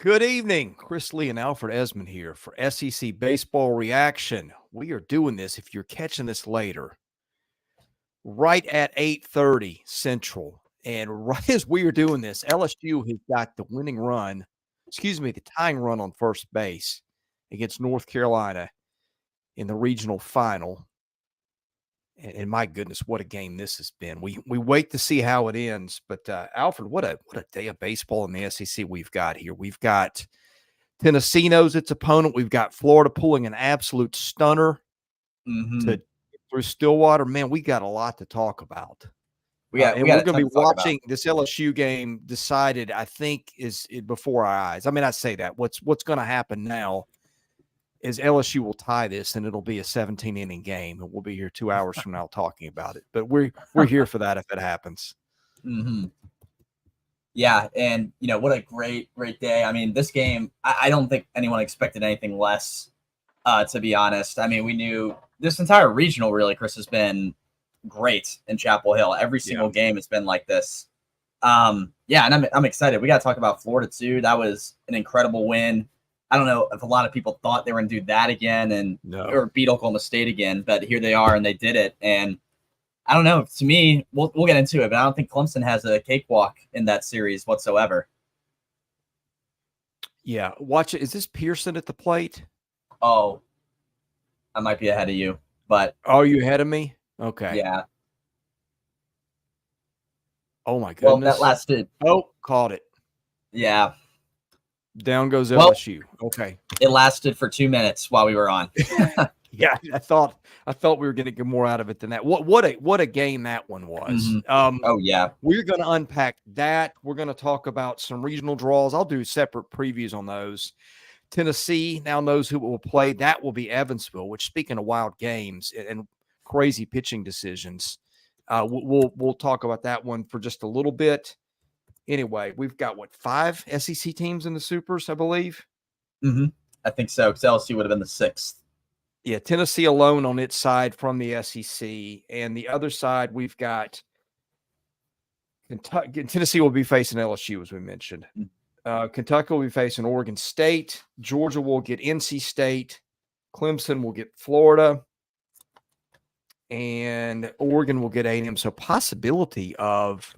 Good evening. Chris Lee and Alfred Ezman here for SEC Baseball Reaction. We are doing this, if you're catching this later, right at 8:30 Central. And right as we are doing this, LSU has got the the tying run on first base against North Carolina in the regional final. And my goodness, what a game this has been. We wait to see how it ends. But Alfred, what a day of baseball in the SEC we've got here. We've got Tennessee knows its opponent. We've got Florida pulling an absolute stunner to get through Stillwater. Man, we got a lot to talk about. We're going to be watching this LSU game decided, I think, is before our eyes. I mean, I say that. What's going to happen now is LSU will tie this, and it'll be a 17-inning game, and we'll be here 2 hours from now talking about it. But we're here for that if it happens. Mm-hmm. Yeah, and, what a great day. I mean, this game, I don't think anyone expected anything less, to be honest. I mean, we knew this entire regional, really, Chris, has been great in Chapel Hill. Every single game has been like this. And I'm excited. We got to talk about Florida, too. That was an incredible win. I don't know if a lot of people thought they were going to do that again or beat Oklahoma State again, but here they are, and they did it. And I don't know. To me, we'll get into it, but I don't think Clemson has a cakewalk in that series whatsoever. Yeah, watch it. Is this Pearson at the plate? Oh, I might be ahead of you, but are you ahead of me? Okay. Yeah. Oh my goodness. Well, that lasted. Oh, caught it. Yeah. Down goes LSU. Okay. It lasted for 2 minutes while we were on. Yeah, I thought we were going to get more out of it than that. What a game that one was. Mm-hmm. We're going to unpack that. We're going to talk about some regional draws. I'll do separate previews on those. Tennessee now knows who will play. That will be Evansville, which, speaking of wild games and crazy pitching decisions, we'll talk about that one for just a little bit. Anyway, we've got, 5 SEC teams in the Supers, I believe? Mm-hmm. I think so, because LSU would have been the 6th. Yeah, Tennessee alone on its side from the SEC. And the other side, we've got Kentucky. Tennessee will be facing LSU, as we mentioned. Kentucky will be facing Oregon State. Georgia will get NC State. Clemson will get Florida. And Oregon will get A&M. So possibility of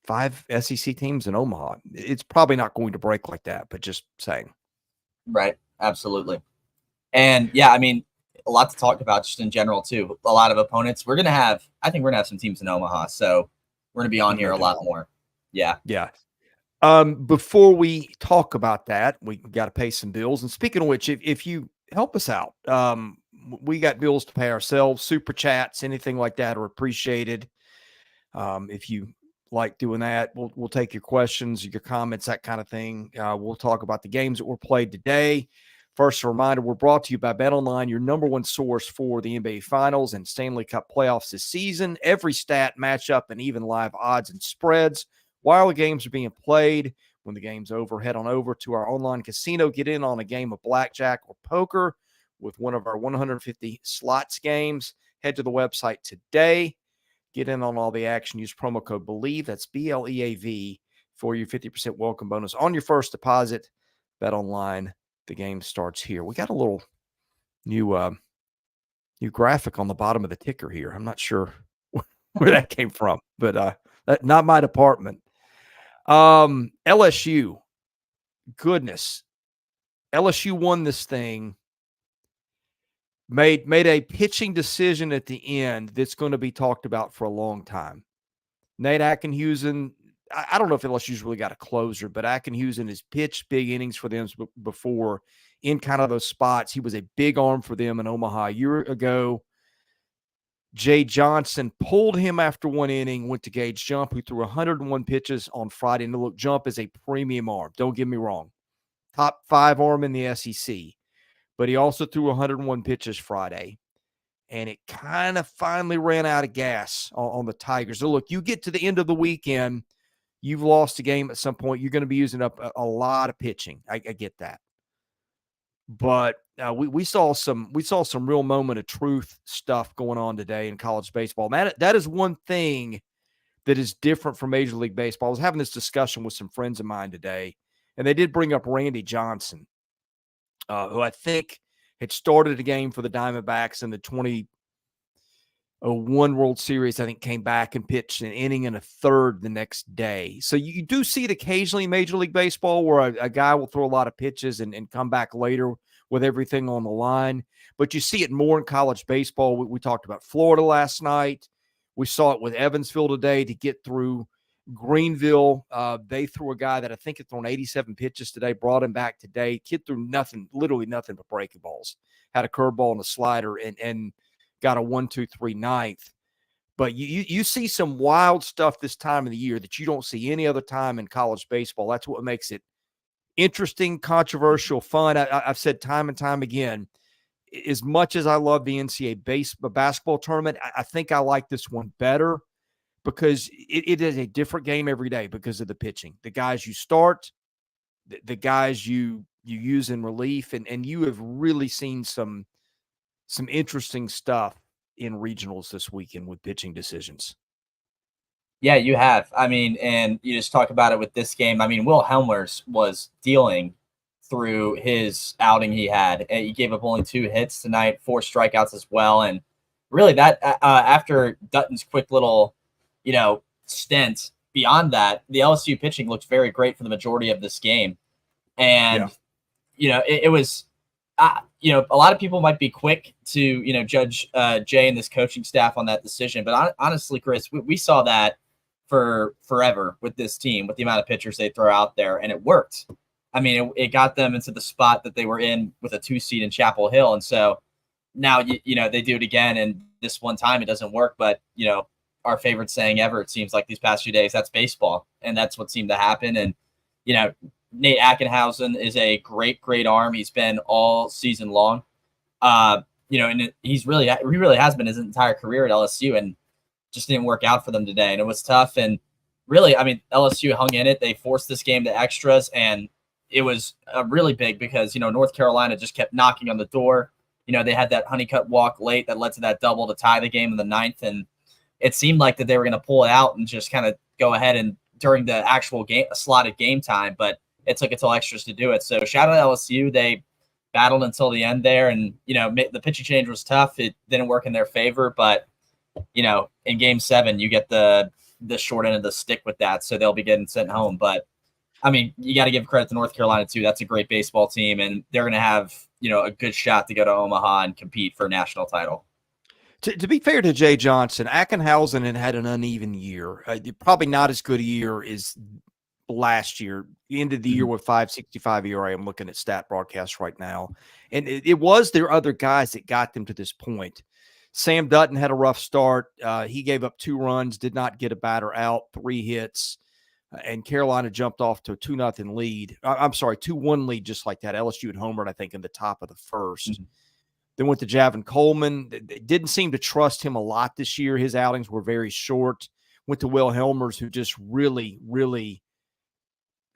5 SEC teams in Omaha. It's probably not going to break like that, but just saying. Right. Absolutely. And I mean, a lot to talk about just in general too. A lot of opponents. I think we're going to have some teams in Omaha. So we're going to be on here a lot more. Yeah. Yeah. Before we talk about that, we got to pay some bills. And speaking of which, if you help us out, we got bills to pay ourselves. Super chats, anything like that are appreciated. If you like doing that, we'll take your questions, your comments, that kind of thing. We'll talk about the games that were played today. First, a reminder, we're brought to you by BetOnline, your number one source for the NBA Finals and Stanley Cup playoffs this season. Every stat, matchup, and even live odds and spreads while the games are being played. When the game's over, head on over to our online casino. Get in on a game of blackjack or poker with one of our 150 slots games. Head to the website today. Get in on all the action. Use promo code BELIEVE. That's BLEAV for your 50% welcome bonus on your first deposit. BetOnline. The game starts here. We got a little new graphic on the bottom of the ticker here. I'm not sure where that came from, but not my department. LSU. Goodness. LSU won this thing. Made a pitching decision at the end that's going to be talked about for a long time. Nate Ackenhusen, I don't know if LSU's really got a closer, but Ackenhusen has pitched big innings for them before in kind of those spots. He was a big arm for them in Omaha a year ago. Jay Johnson pulled him after one inning, went to Gage Jump, who threw 101 pitches on Friday. And look, Jump is a premium arm. Don't get me wrong. Top 5 arm in the SEC. But he also threw 101 pitches Friday. And it kind of finally ran out of gas on the Tigers. So, look, you get to the end of the weekend, you've lost a game at some point. You're going to be using up a lot of pitching. I get that. But we saw some real moment of truth stuff going on today in college baseball. That is one thing that is different from Major League Baseball. I was having this discussion with some friends of mine today, And they did bring up Randy Johnson, who I think had started a game for the Diamondbacks in the 2001 World Series. I think came back and pitched an inning and a third the next day. So you do see it occasionally in Major League Baseball where a guy will throw a lot of pitches and come back later with everything on the line. But you see it more in college baseball. We talked about Florida last night. We saw it with Evansville today to get through Greenville. They threw a guy that I think had thrown 87 pitches today, brought him back today. Kid threw nothing, literally nothing but breaking balls. Had a curveball and a slider and got a 1-2-3 ninth. But you see some wild stuff this time of the year that you don't see any other time in college baseball. That's what makes it interesting, controversial, fun. I've said time and time again, as much as I love the NCAA basketball tournament, I think I like this one better because it is a different game every day because of the pitching. The guys you start, the guys you use in relief, and you have really seen some interesting stuff in regionals this weekend with pitching decisions. Yeah, you have. I mean, and you just talk about it with this game. I mean, Will Helmers was dealing through his outing he had. And he gave up only 2 hits tonight, 4 strikeouts as well. And really that after Dutton's quick little, stint, beyond that, the LSU pitching looked very great for the majority of this game. And, it was, a lot of people might be quick to, judge Jay and this coaching staff on that decision. But honestly, Chris, we saw that for forever with this team, with the amount of pitchers they throw out there, and it worked. I mean, it got them into the spot that they were in with a 2 seed in Chapel Hill. And so now, they do it again. And this one time it doesn't work. But, our favorite saying ever, it seems like these past few days, that's baseball. And that's what seemed to happen. And, Nate Ackenhausen is a great, great arm. He's been all season long. And he really has been his entire career at LSU, and just didn't work out for them today. And it was tough. And really, I mean, LSU hung in it. They forced this game to extras, and it was really big because, North Carolina just kept knocking on the door. They had that Honeycutt walk late that led to that double to tie the game in the 9th. And it seemed like that they were going to pull it out and just kind of go ahead and during the actual game, slotted game time, but it took until extras to do it. So shout out to LSU. They battled until the end there, and, the pitching change was tough. It didn't work in their favor, but, in game 7, you get the short end of the stick with that. So they'll be getting sent home. But I mean, you got to give credit to North Carolina too. That's a great baseball team, and they're going to have, a good shot to go to Omaha and compete for a national title. To be fair to Jay Johnson, Ackenhausen had an uneven year. Probably not as good a year as last year. He ended the year with 5.65 ERA. I'm looking at stat broadcasts right now. And it was their other guys that got them to this point. Sam Dutton had a rough start. He gave up 2 runs, did not get a batter out, 3 hits. And Carolina jumped off to a 2-0 lead. I'm sorry, 2-1 lead just like that. LSU had homered, I think, in the top of the first. Then went to Javon Coleman. They didn't seem to trust him a lot this year. His outings were very short. Went to Will Helmers, who just really, really,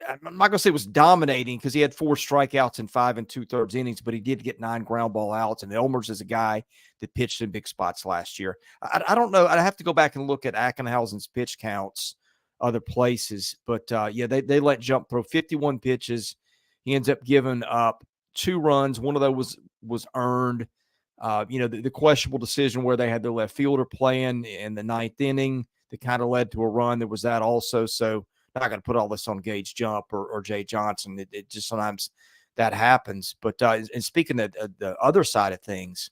I'm not going to say was dominating because he had 4 strikeouts in 5 2/3 innings, but he did get 9 ground ball outs. And Helmers is a guy that pitched in big spots last year. I don't know. I'd have to go back and look at Ackenhausen's pitch counts other places. But, they let Jump throw 51 pitches. He ends up giving up 2 runs. One of those was earned. The questionable decision where they had their left fielder playing in the 9th inning that kind of led to a run. There was that also. So I'm not going to put all this on Gage Jump or Jay Johnson. It just sometimes that happens. But and speaking of the other side of things,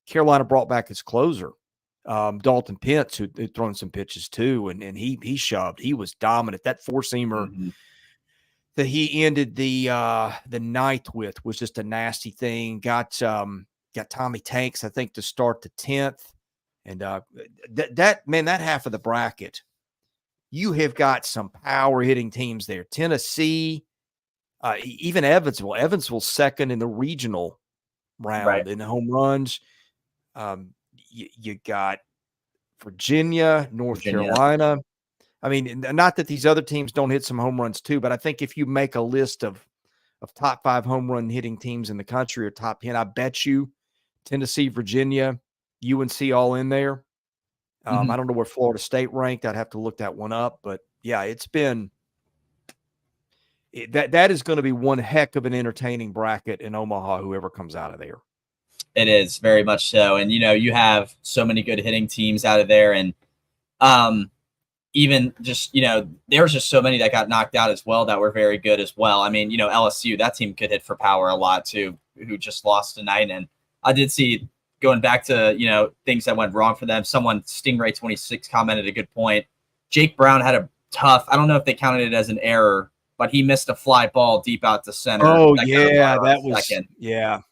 Carolina brought back his closer, Dalton Pence, who had thrown some pitches too, and he shoved. He was dominant. That 4-seamer that he ended the 9th with was just a nasty thing. Got Tommy Tanks, I think, to start the 10th, and that half of the bracket, you have got some power hitting teams there. Tennessee, even Evansville. Evansville's second in the regional round in home runs. You got Virginia, North Carolina. I mean, not that these other teams don't hit some home runs too, but I think if you make a list of top 5 home run hitting teams in the country or top 10, I bet you Tennessee, Virginia, UNC all in there. I don't know where Florida State ranked. I'd have to look that one up, but yeah, it's been that is going to be one heck of an entertaining bracket in Omaha, whoever comes out of there. It is very much so. And, you have so many good hitting teams out of there. And even just, there was just so many that got knocked out as well that were very good as well. I mean, LSU, that team could hit for power a lot too, who just lost tonight. And I did see, going back to, things that went wrong for them, someone, Stingray 26, commented a good point. Jake Brown had a tough, I don't know if they counted it as an error, but he missed a fly ball deep out to center. Oh, yeah, that was second. Yeah.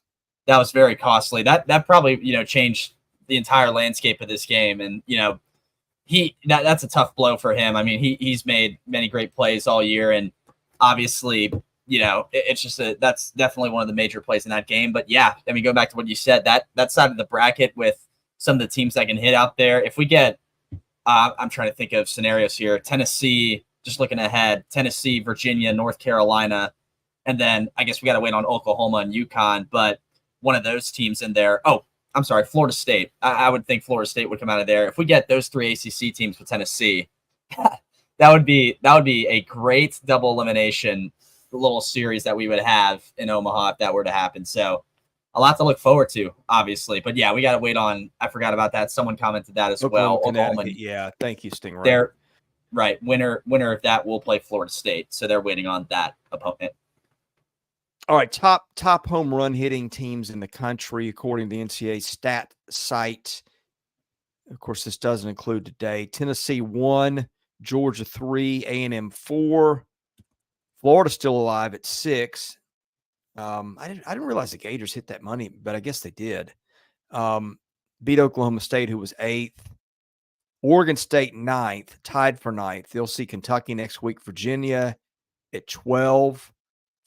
That was very costly. That probably, changed the entire landscape of this game. And, that's a tough blow for him. I mean, he's made many great plays all year, and obviously, it's just that's definitely one of the major plays in that game. But yeah, I mean, go back to what you said, that side of the bracket with some of the teams that can hit out there. If we get, I'm trying to think of scenarios here. Tennessee, just looking ahead, Tennessee, Virginia, North Carolina, and then I guess we got to wait on Oklahoma and UConn, but one of those teams in there. Oh, I'm sorry, Florida State. I would think Florida State would come out of there. If we get those 3 ACC teams with Tennessee, that would be a great double elimination little series that we would have in Omaha if that were to happen. So a lot to look forward to, obviously. But yeah, we got to wait on. I forgot about that. Someone commented that as well. Oklahoma, yeah, thank you, Stingray. They're right. Winner of that will play Florida State. So they're waiting on that opponent. All right, top home run hitting teams in the country according to the NCAA stat site. Of course, this doesn't include today. Tennessee 1, Georgia 3, A&M 4, Florida still alive at 6. I didn't realize the Gators hit that money, but I guess they did. Beat Oklahoma State, who was 8th. Oregon State 9th, tied for 9th. They'll see Kentucky next week. Virginia at 12.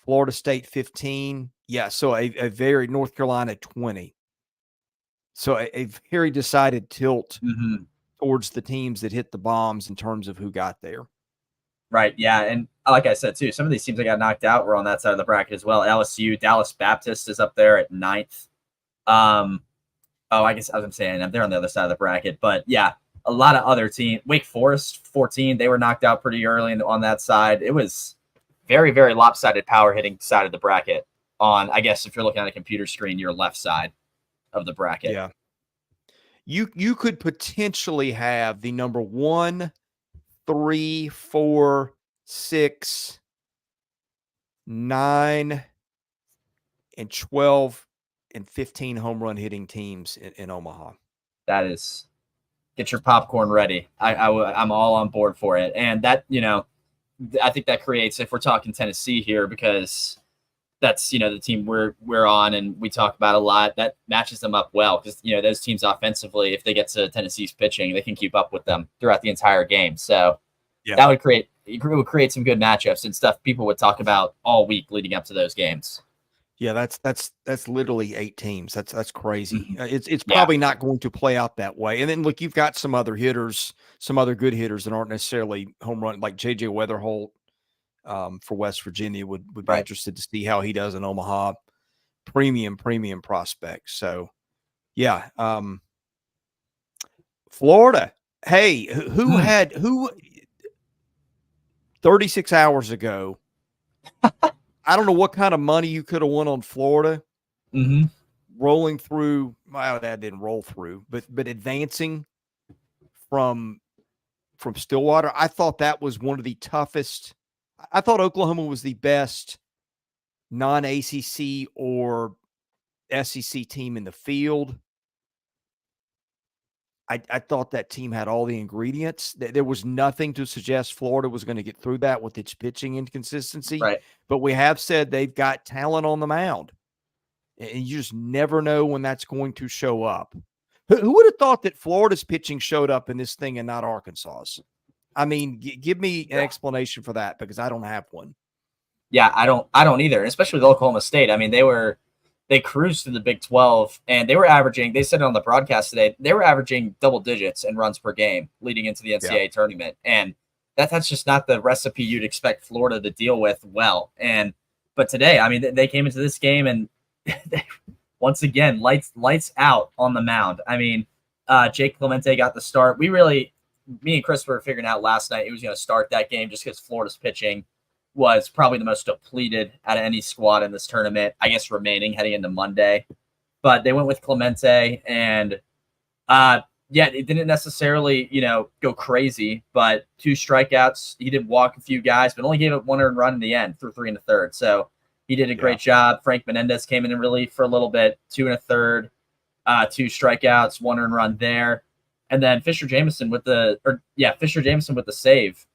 Florida State 15. Yeah, so a very North Carolina 20. So a very decided tilt towards the teams that hit the bombs in terms of who got there. Right, yeah, and like I said, too, some of these teams that got knocked out were on that side of the bracket as well. LSU, Dallas Baptist is up there at 9th. I guess I was saying they're on the other side of the bracket. But, yeah, a lot of other teams. Wake Forest, 14, they were knocked out pretty early on that side. It was very, very lopsided power hitting side of the bracket on, I guess, if you're looking at a computer screen, your left side of the bracket. Yeah. You could potentially have the number 1, 3, 4, 6, 9, and 12 and 15 home run hitting teams in Omaha. That is, get your popcorn ready. I'm all on board for it. And that, I think that creates, if we're talking Tennessee here, because that's, the team we're on and we talk about a lot, that matches them up well because, those teams offensively, if they get to Tennessee's pitching, they can keep up with them throughout the entire game. So that would create some good matchups and stuff people would talk about all week leading up to those games. Yeah, that's literally 8 teams. That's crazy. It's probably not going to play out that way. And then look, you've got some other hitters, some other good hitters that aren't necessarily home run, like JJ Weatherholt for West Virginia would be interested to see how he does in Omaha. Premium prospect. So yeah. Florida. Hey, who 36 hours ago? I don't know what kind of money you could have won on Florida. Rolling through, well, that didn't roll through, but advancing from Stillwater. I thought that was one of the toughest. I thought Oklahoma was the best non-ACC or SEC team in the field. I thought that team had all the ingredients. There was nothing to suggest Florida was going to get through that with its pitching inconsistency. Right. But we have said they've got talent on the mound. And you just never know when that's going to show up. Who would have thought that Florida's pitching showed up in this thing and not Arkansas's? I mean, give me an explanation for that because I don't have one. Yeah, I don't either, especially with Oklahoma State. I mean, they cruised through the Big 12, and they were averaging, they said it on the broadcast today, they were averaging double digits in runs per game leading into the NCAA tournament. And that's just not the recipe you'd expect Florida to deal with well. But today, I mean, they came into this game and they, once again, lights out on the mound. I mean, Jake Clemente got the start. Me and Chris were figuring out last night he was going to start that game just because Florida's pitching was probably the most depleted out of any squad in this tournament, I guess, remaining heading into Monday. But they went with Clemente, and yeah, it didn't necessarily, go crazy, but 2 strikeouts. He did walk a few guys, but only gave up 1 earned run in the end through 3 1/3. So he did a great job. Frank Menendez came in relief for a little bit, 2 1/3, 2 strikeouts, 1 earned run there. And then Fisher Jameson with the save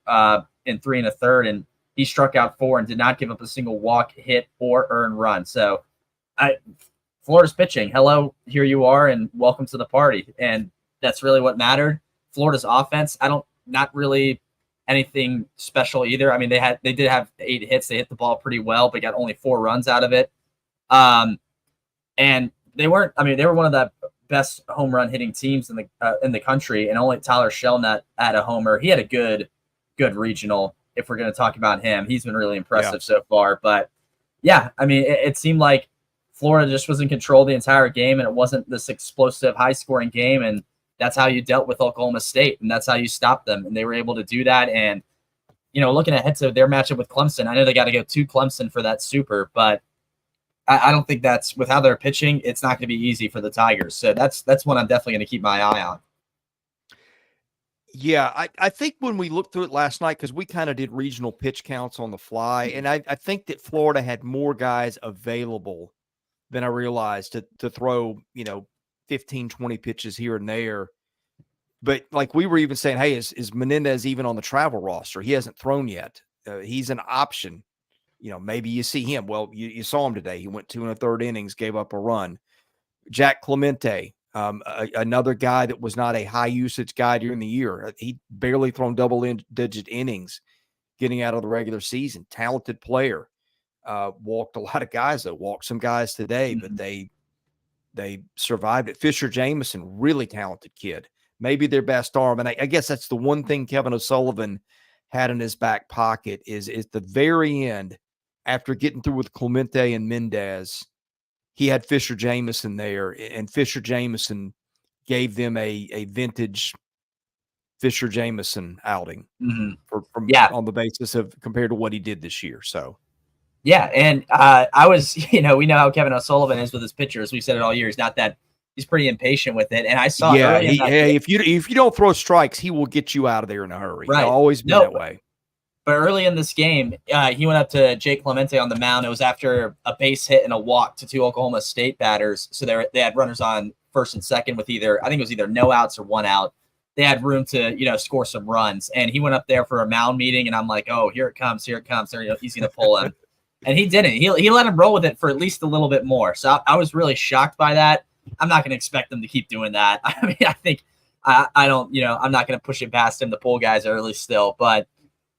in 3 1/3, and he struck out 4 and did not give up a single walk, hit, or earned run. So Florida's pitching. Hello, here you are, and welcome to the party. And that's really what mattered. Florida's offense, not really anything special either. I mean, they did have 8 hits. They hit the ball pretty well, but got only 4 runs out of it. And they were one of the best home run hitting teams in the country, and only Tyler Shelnut had a homer. He had a good regional. If we're going to talk about him, he's been really impressive so far. But yeah, I mean, it seemed like Florida just was in control the entire game, and it wasn't this explosive, high scoring game. And that's how you dealt with Oklahoma State, and that's how you stopped them. And they were able to do that. And, looking ahead to their matchup with Clemson, I know they got to go to Clemson for that super, but I don't think that's, with how they're pitching, it's not going to be easy for the Tigers. So that's one I'm definitely going to keep my eye on. Yeah, I think when we looked through it last night, because we kind of did regional pitch counts on the fly, and I think that Florida had more guys available than I realized to throw, 15, 20 pitches here and there. But like we were even saying, hey, is Menendez even on the travel roster? He hasn't thrown yet. He's an option. Maybe you see him. Well, you saw him today. He went 2 1/3 innings, gave up a run. Jack Clemente, another guy that was not a high usage guy during the year. He barely thrown double-digit innings getting out of the regular season. Talented player. Walked a lot of guys, though. Walked some guys today, but they survived it. Fisher Jameson, really talented kid. Maybe their best arm. And I guess that's the one thing Kevin O'Sullivan had in his back pocket is at the very end, after getting through with Clemente and Mendez, he had Fisher Jameson there, and Fisher Jameson gave them a vintage Fisher Jameson outing on the basis of compared to what he did this year. So. Yeah, and I was, we know how Kevin O'Sullivan is with his pitchers. We've said it all year. He's pretty impatient with it. And I saw if you don't throw strikes, he will get you out of there in a hurry. Right. He'll always be that way. But early in this game, he went up to Jake Clemente on the mound. It was after a base hit and a walk to 2 Oklahoma State batters. So they had runners on first and second with either no outs or 1 out. They had room to, score some runs. And he went up there for a mound meeting, and I'm like, oh, here it comes. He's going to pull him. And he didn't. He let him roll with it for at least a little bit more. So I was really shocked by that. I'm not going to expect them to keep doing that. I mean, I think I don't, I'm not going to push it past him to pull guys early still. But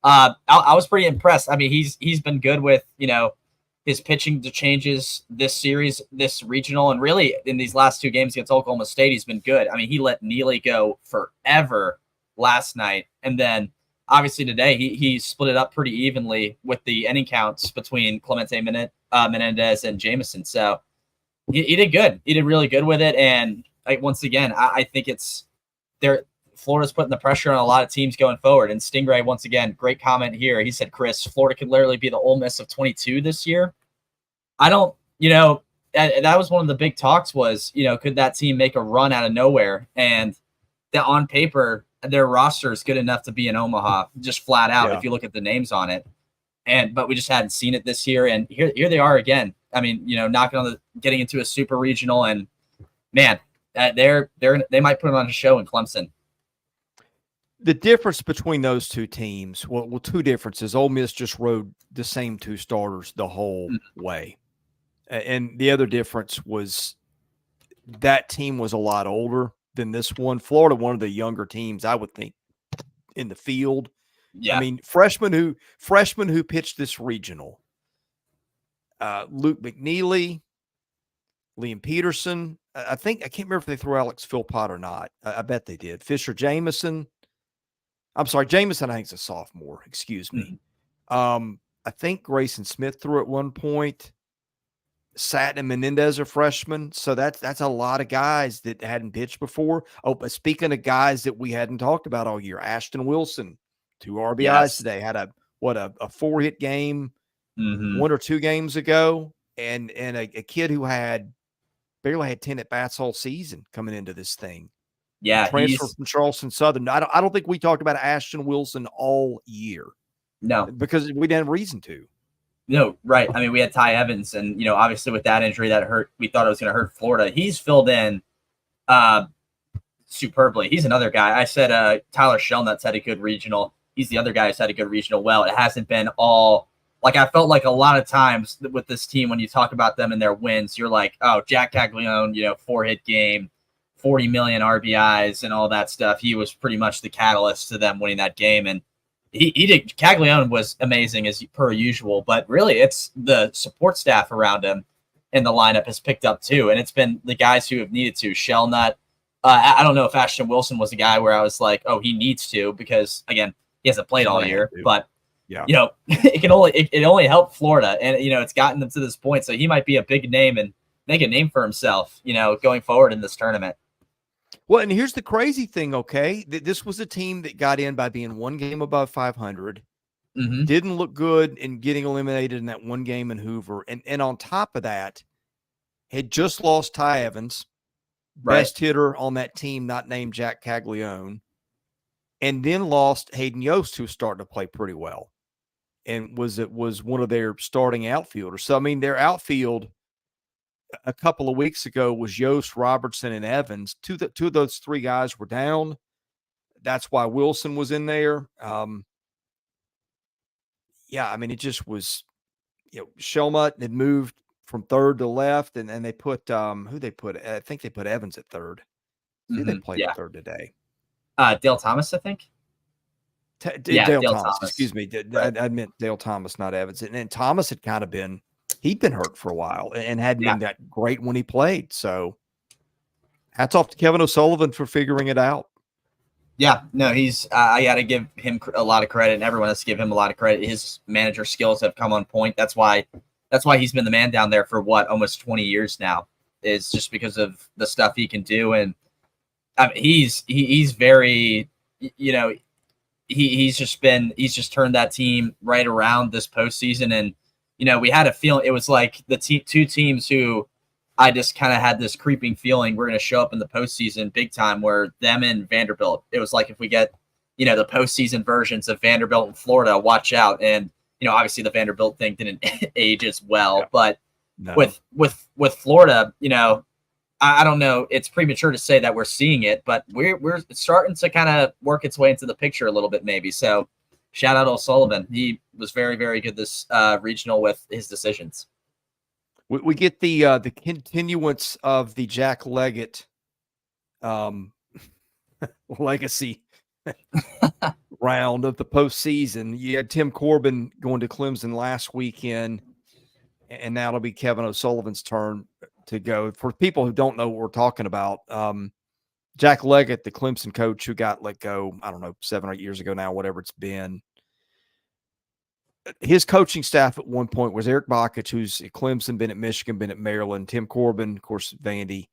I was pretty impressed. I mean, he's been good with, his pitching changes this series, this regional, and really in these last 2 games against Oklahoma State, he's been good. I mean, he let Neely go forever last night. And then obviously today he split it up pretty evenly with the inning counts between Clemente Menendez and Jameson. So he did good. He did really good with it. And once again, I think Florida's putting the pressure on a lot of teams going forward. And Stingray, once again, great comment here. He said, Chris, Florida could literally be the Ole Miss of 22 this year. I don't, that was one of the big talks was, could that team make a run out of nowhere? And that on paper, their roster is good enough to be in Omaha, just flat out, if you look at the names on it. But we just hadn't seen it this year. And here they are again. I mean, knocking on getting into a super regional, and man, they might put it on a show in Clemson. The difference between those 2 teams, well, 2 differences. Ole Miss just rode the same 2 starters the whole way. And the other difference was that team was a lot older than this one. Florida, one of the younger teams, I would think, in the field. Yeah. I mean, freshmen who pitched this regional. Luke McNeely, Liam Peterson. I can't remember if they threw Alex Philpott or not. I bet they did. Fisher Jameson. I'm sorry, Jameson, I think, is a sophomore. Excuse me. I think Grayson Smith threw at one point. Satin and Menendez are freshmen. So that's a lot of guys that hadn't pitched before. Oh, but speaking of guys that we hadn't talked about all year, Ashton Wilson, 2 RBIs today, had a a 4-hit game Mm-hmm. 1 or 2 games ago, and a kid who barely had 10 at bats all season coming into this thing. Yeah, Transfer from Charleston Southern. I don't think we talked about Ashton Wilson all year no, because we didn't have reason to. no, right. I mean, we had Ty Evans, and obviously with that injury that hurt, we thought it was going to hurt Florida. He's filled in superbly. He's another guy. I said Tyler Shelnutt's had a good regional. He's the other guy who's had a good regional. Well, it hasn't been all like I felt like a lot of times with this team when you talk about them and their wins, you're like, oh, Jack Caglione, 4-hit game, 40 million RBIs and all that stuff. He was pretty much the catalyst to them winning that game. And he did. Caglione was amazing as per usual, but really it's the support staff around him and the lineup has picked up too. And it's been the guys who have needed to. Shelnut. I don't know if Ashton Wilson was a guy where I was like, oh, he needs to, because again, he hasn't played all year, but yeah, it only helped Florida, and it's gotten them to this point. So he might be a big name and make a name for himself, going forward in this tournament. Well, and here's the crazy thing. Okay, this was a team that got in by being 1 game above 500. Mm-hmm. Didn't look good in getting eliminated in that 1 game in Hoover, and on top of that, had just lost Ty Evans, best hitter on that team, not named Jack Caglione, and then lost Hayden Yost, who's starting to play pretty well, and was one of their starting outfielders. So I mean, their outfield a couple of weeks ago was Yost, Robertson, and Evans. Two of those 3 guys were down. That's why Wilson was in there. Yeah, I mean, it just was, Shelmutt had moved from third to left, and they put who they put. I think they put Evans at third. Who they played at third today? Dale Thomas, I think. Dale Thomas. Excuse me. Right. I meant Dale Thomas, not Evans. And Thomas had kind of he'd been hurt for a while and hadn't been that great when he played. So hats off to Kevin O'Sullivan for figuring it out. Yeah, no, I got to give him a lot of credit, and everyone has to give him a lot of credit. His manager skills have come on point. That's why he's been the man down there for almost 20 years now, is just because of the stuff he can do. And I mean, he's very, he's just turned that team right around this postseason. And, we had a feeling it was like the two teams who I just kind of had this creeping feeling we're going to show up in the postseason big time, were them and Vanderbilt. It was like, if we get, the postseason versions of Vanderbilt and Florida, watch out. And, obviously the Vanderbilt thing didn't age as well, but with Florida, I don't know. It's premature to say that we're seeing it, but we're starting to kind of work its way into the picture a little bit, maybe. So shout out O'Sullivan. He was very, very good this regional with his decisions. We get the continuance of the Jack Leggett legacy round of the postseason. You had Tim Corbin going to Clemson last weekend, and now it'll be Kevin O'Sullivan's turn to go. For people who don't know what we're talking about, Jack Leggett, the Clemson coach who got let go, I don't know, 7 or 8 years ago now, whatever it's been. His coaching staff at one point was Eric Bakich, who's at Clemson, been at Michigan, been at Maryland, Tim Corbin, of course, Vandy,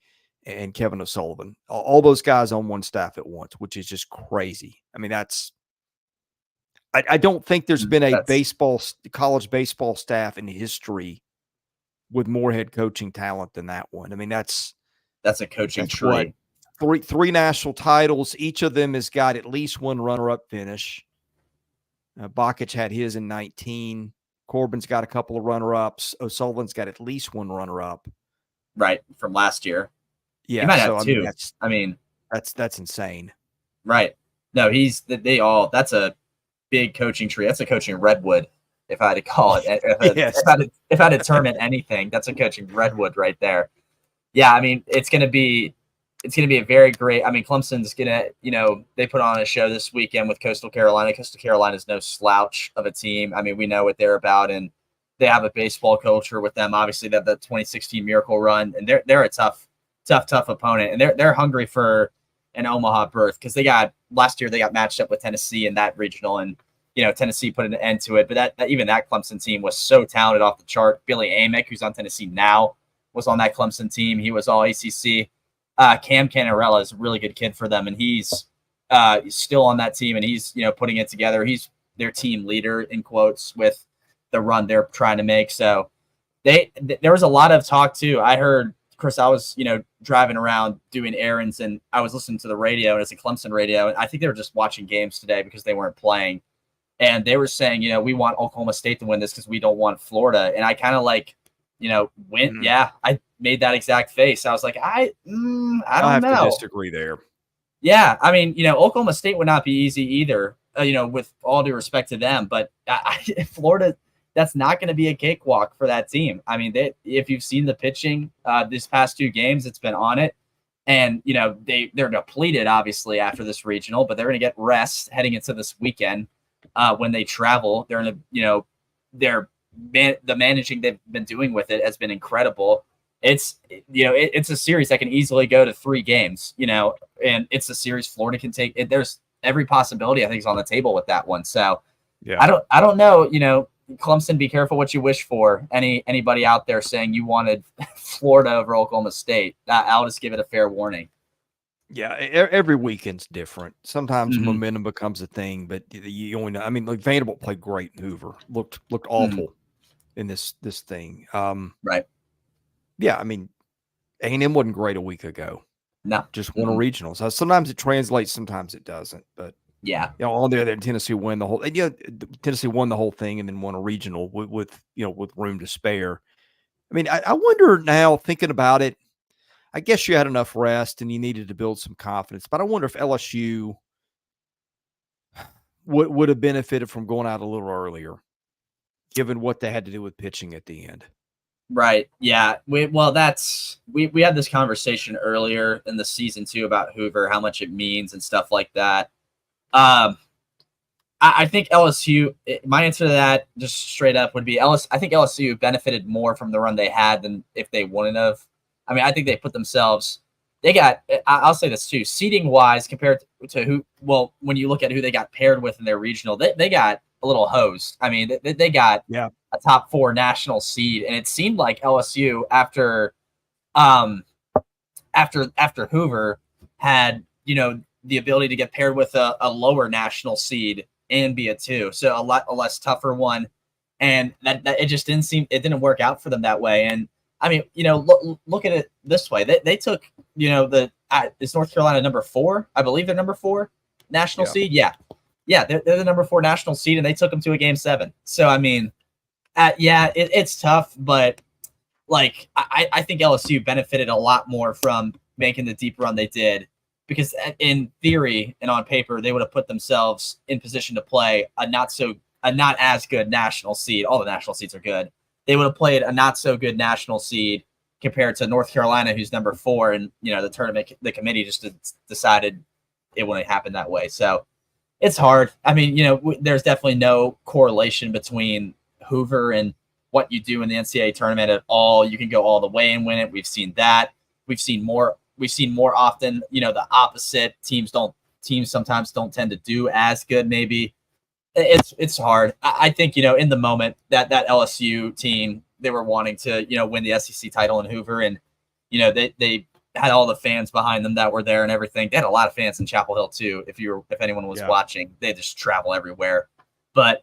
and Kevin O'Sullivan. All those guys on one staff at once, which is just crazy. I mean, I don't think there's been a college baseball staff in history with more head coaching talent than that one. I mean, that's a coaching tree. Three national titles. Each of them has got at least one runner-up finish. Bakich had his in 19. Corbin's got a couple of runner-ups. O'Sullivan's got at least one runner-up. Right, from last year. Yeah, he might have two. That's insane. Right. No, that's a big coaching tree. That's a coaching redwood, if I had to call it. If I had to term it anything, that's a coaching redwood right there. Yeah, I mean, it's gonna be a very great. I mean, Clemson's gonna, they put on a show this weekend with Coastal Carolina. Coastal Carolina is no slouch of a team. I mean, we know what they're about, and they have a baseball culture with them. Obviously, they have the 2016 Miracle Run, and they're a tough opponent, and they're hungry for an Omaha berth, because last year they got matched up with Tennessee in that regional, and Tennessee put an end to it. But even that Clemson team was so talented off the chart. Billy Amick, who's on Tennessee now, was on that Clemson team. He was all ACC. Cam Canarella is a really good kid for them, and he's still on that team, and he's putting it together. He's their team leader in quotes with the run they're trying to make. So there was a lot of talk too. I heard, Chris, I was, driving around doing errands and I was listening to the radio, and it's a Clemson radio. And I think they were just watching games today because they weren't playing. And they were saying, we want Oklahoma State to win this because we don't want Florida. And I kind of went, yeah, I made that exact face. I was like, I don't know. I have to disagree there. Yeah. I mean, Oklahoma State would not be easy either, with all due respect to them. But Florida, that's not going to be a cakewalk for that team. I mean, if you've seen the pitching these past 2 games, it's been on it. And, they're depleted, obviously, after this regional, but they're going to get rest heading into this weekend when they travel. They're in the managing they've been doing with it has been incredible. It's, it's a series that can easily go to 3 games, and it's a series Florida can take. There's every possibility, I think, is on the table with that one. So yeah, I don't know, Clemson, be careful what you wish for. Anybody out there saying you wanted Florida over Oklahoma State, I'll just give it a fair warning. Yeah, every weekend's different. Sometimes momentum becomes a thing, but you only know. I mean, like Vanderbilt played great in Hoover, looked awful in this thing. Right. Yeah, I mean, A&M wasn't great a week ago. No, just won a regional. So sometimes it translates, sometimes it doesn't. But yeah, on there, Tennessee won the whole. Tennessee won the whole thing and then won a regional with room to spare. I mean, I wonder now, thinking about it. I guess you had enough rest and you needed to build some confidence, but I wonder if LSU would have benefited from going out a little earlier, given what they had to do with pitching at the end. Right. Yeah. We had this conversation earlier in the season too about Hoover, how much it means and stuff like that. I think LSU, my answer to that just straight up would be I think LSU benefited more from the run they had than if they wouldn't have. I mean, I think they put themselves, I'll say this too, seeding wise compared to when you look at who they got paired with in their regional, they got a little hosed. I mean, they got a top 4 national seed, and it seemed like LSU after Hoover had, the ability to get paired with a lower national seed and be a 2. So a less tougher one. And that it just didn't work out for them that way. And I mean, look at it this way. They took, is North Carolina number 4? I believe they're number 4 national seed. Yeah. Yeah. They're the number 4 national seed, and they took them to a game 7. So, I mean, it's tough, but I think LSU benefited a lot more from making the deep run they did, because in theory and on paper, they would have put themselves in position to play a not as good national seed. All the national seeds are good. They would have played a not so good national seed compared to North Carolina, who's number 4. And, the tournament, the committee just decided it wouldn't happen that way. So it's hard. I mean, there's definitely no correlation between Hoover and what you do in the NCAA tournament at all. You can go all the way and win it. We've seen that. We've seen more often, the opposite. Teams sometimes don't tend to do as good, maybe. It's hard. I think, in the moment that LSU team, they were wanting to, win the SEC title in Hoover, and, they had all the fans behind them that were there and everything. They had a lot of fans in Chapel Hill too. If anyone was watching, they just travel everywhere. But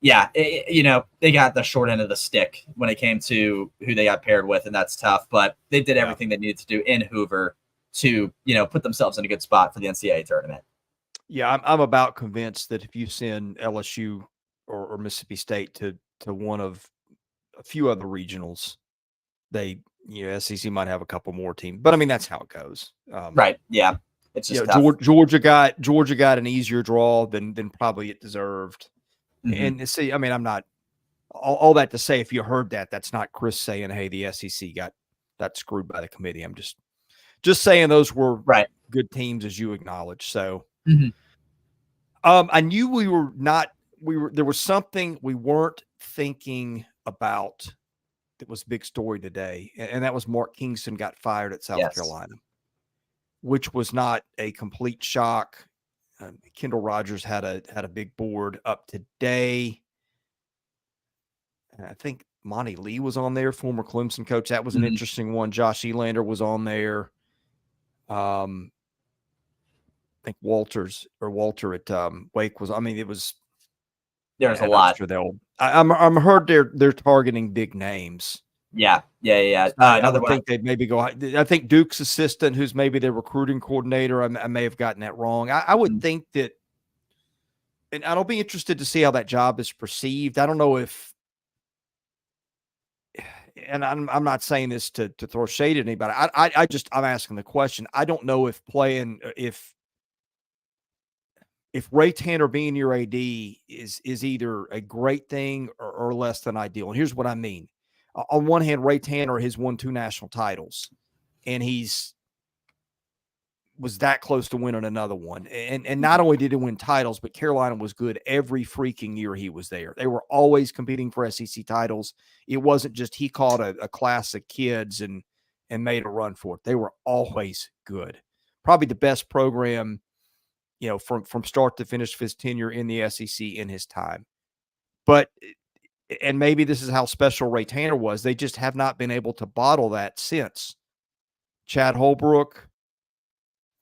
yeah, they got the short end of the stick when it came to who they got paired with, and that's tough. But they did everything they needed to do in Hoover to, put themselves in a good spot for the NCAA tournament. Yeah, I'm about convinced that if you send LSU or Mississippi State to one of a few other regionals, SEC might have a couple more teams. But I mean, that's how it goes. Right. Yeah. It's just tough. Georgia got an easier draw than probably it deserved. Mm-hmm. And see, I mean, I'm not all that to say, if you heard that, that's not Chris saying, hey, the SEC got screwed by the committee. I'm just saying those were good teams, as you acknowledge. So I knew there was something we weren't thinking about that was a big story today. And that was Mark Kingston got fired at South Carolina, which was not a complete shock. Kendall Rogers had a big board up today. And I think Monty Lee was on there, former Clemson coach. That was an interesting one. Josh Elander was on there. I think Walter at Wake was. I mean, it was there's a and I'm lot. sure I'm heard they're targeting big names. Yeah. I Another would one. think they'd maybe go. I think Duke's assistant, who's maybe their recruiting coordinator, I may have gotten that wrong. I would think that, and I'll be interested to see how that job is perceived. I don't know if, and I'm not saying this to throw shade at anybody. I'm asking the question. I don't know if Ray Tanner being your AD is either a great thing or less than ideal. And here's what I mean. On one hand, Ray Tanner has won 2 national titles, and was that close to winning another one. And not only did he win titles, but Carolina was good every freaking year he was there. They were always competing for SEC titles. It wasn't just he caught a class of kids and made a run for it. They were always good. Probably the best program, from start to finish of his tenure in the SEC in his time. But, and maybe this is how special Ray Tanner was, they just have not been able to bottle that since. Chad Holbrook,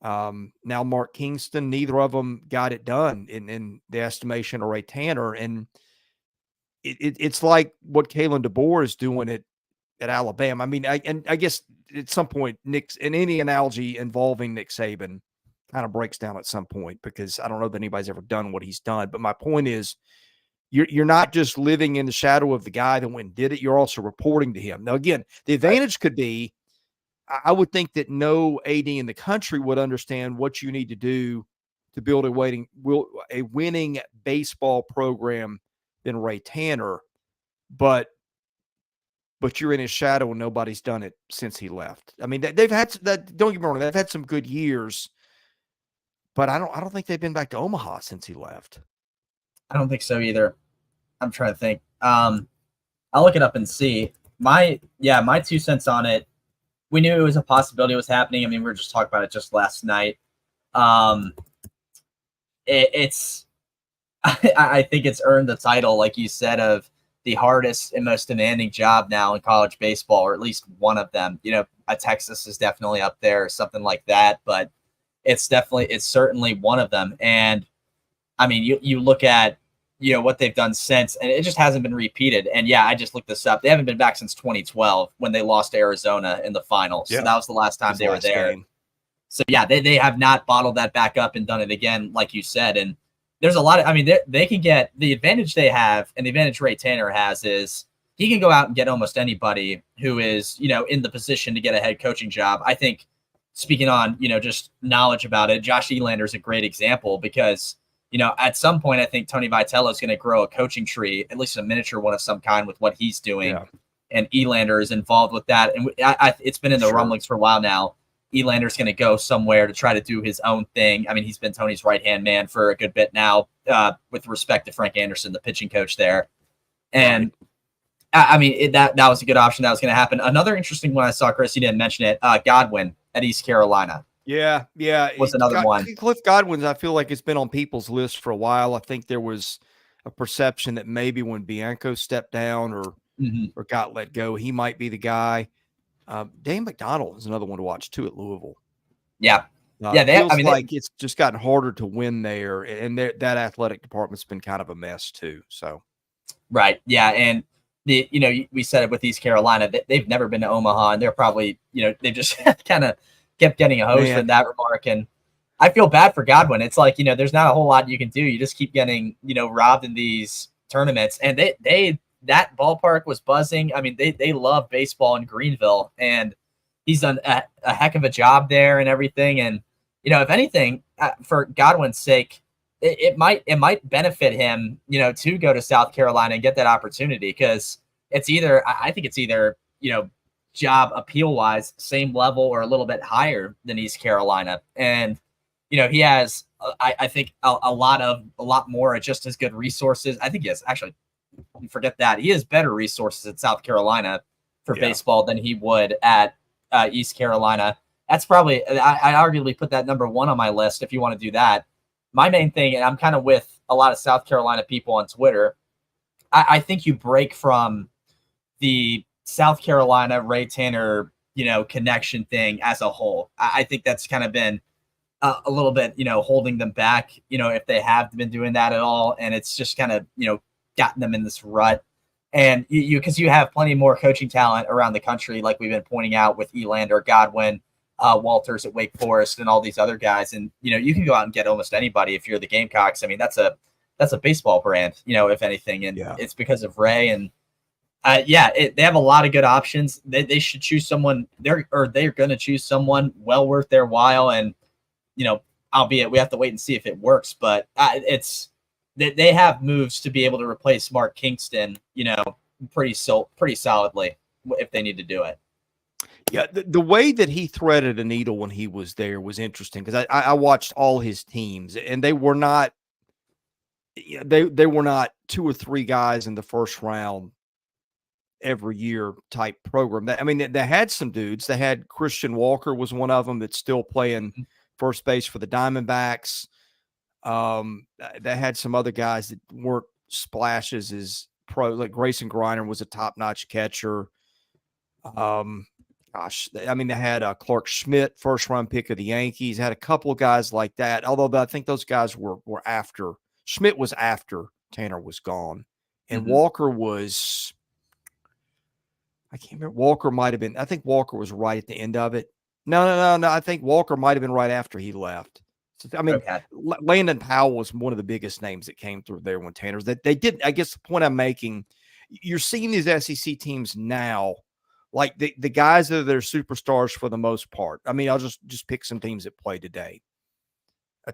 now Mark Kingston, neither of them got it done in the estimation of Ray Tanner. And it's like what Kalen DeBoer is doing at Alabama. I mean, I guess at some point, in any analogy involving Nick Saban kind of breaks down at some point, because I don't know that anybody's ever done what he's done. But my point is, you're not just living in the shadow of the guy that went and did it. You're also reporting to him. Now, again, the advantage could be, I would think that no AD in the country would understand what you need to do to build a winning baseball program than Ray Tanner, but you're in his shadow and nobody's done it since he left. I mean, they've had that. Don't get me wrong; they've had some good years, but I don't think they've been back to Omaha since he left. I don't think so either. I'm trying to think. I'll look it up and see. My 2 cents on it. We knew it was a possibility it was happening. I mean, we were just talking about it just last night. It's I think it's earned the title, like you said, of the hardest and most demanding job now in college baseball, or at least one of them. A Texas is definitely up there or something like that, but it's certainly one of them. And I mean, you look at, what they've done since, and it just hasn't been repeated. And yeah, I just looked this up. They haven't been back since 2012 when they lost to Arizona in the finals. Yeah. So that was the last time they were there. Game. So yeah, they have not bottled that back up and done it again, like you said. And there's a lot of, I mean, they can get the advantage they have, and the advantage Ray Tanner has is he can go out and get almost anybody who is, in the position to get a head coaching job. I think, speaking on, just knowledge about it, Josh Elander is a great example, because at some point, I think Tony Vitello is going to grow a coaching tree, at least a miniature one of some kind, with what he's doing. Yeah. And Elander is involved with that. And it's been in the rumblings for a while now. Elander's going to go somewhere to try to do his own thing. I mean, he's been Tony's right-hand man for a good bit now, with respect to Frank Anderson, the pitching coach there. And I mean, that was a good option. That was going to happen. Another interesting one I saw, Chris, you didn't mention it, Godwin at East Carolina. Yeah. Was another one. Cliff Godwin's, I feel like it's been on people's list for a while. I think there was a perception that maybe when Bianco stepped down or got let go, he might be the guy. Dane McDonald is another one to watch too at Louisville. Yeah. It's just gotten harder to win there, and that athletic department's been kind of a mess too. So, right. Yeah. And we said it with East Carolina, they've never been to Omaha, and they're probably, they just kind of kept getting a hose in that remark. And I feel bad for Godwin. It's like, there's not a whole lot you can do. You just keep getting, robbed in these tournaments. And that ballpark was buzzing. I mean, they love baseball in Greenville, and he's done a heck of a job there and everything. And, if anything, for Godwin's sake, it might benefit him, to go to South Carolina and get that opportunity, because I think it's either, job appeal wise, same level or a little bit higher than East Carolina. And, he has, I think a lot more, just as good resources. I think he has, actually, forget that, he has better resources at South Carolina for baseball than he would at East Carolina. That's probably, I arguably put that number one on my list if you want to do that. My main thing, and I'm kind of with a lot of South Carolina people on Twitter, I think you break from the South Carolina Ray Tanner, connection thing as a whole. I think that's kind of been a little bit, holding them back, if they have been doing that at all. And it's just kind of, gotten them in this rut. And because you have plenty more coaching talent around the country, like we've been pointing out with Elander, Godwin, Walters at Wake Forest, and all these other guys. And you can go out and get almost anybody if you're the Gamecocks. I mean, that's a baseball brand, if anything, and it's because of Ray. And they have a lot of good options. They should choose someone. They're going to choose someone well worth their while. And albeit we have to wait and see if it works, but they have moves to be able to replace Mark Kingston, pretty solidly if they need to do it. Yeah, the way that he threaded a needle when he was there was interesting, because I watched all his teams, and they were not they were not 2 or 3 guys in the first round every year type program. They had some dudes. They had Christian Walker was one of them that's still playing first base for the Diamondbacks. They had some other guys that weren't splashes as pro, like Grayson Griner was a top-notch catcher. They had Clark Schmidt, first-round pick of the Yankees. Had a couple of guys like that, although I think those guys were after. Schmidt was after Tanner was gone. And Walker was – I can't remember. Walker might have been – I think Walker was right at the end of it. No. I think Walker might have been right after he left. So, okay. Landon Powell was one of the biggest names that came through there when Tanner's. They did. I guess the point I'm making, you're seeing these SEC teams now, like the guys that are their superstars for the most part. I'll just pick some teams that play today.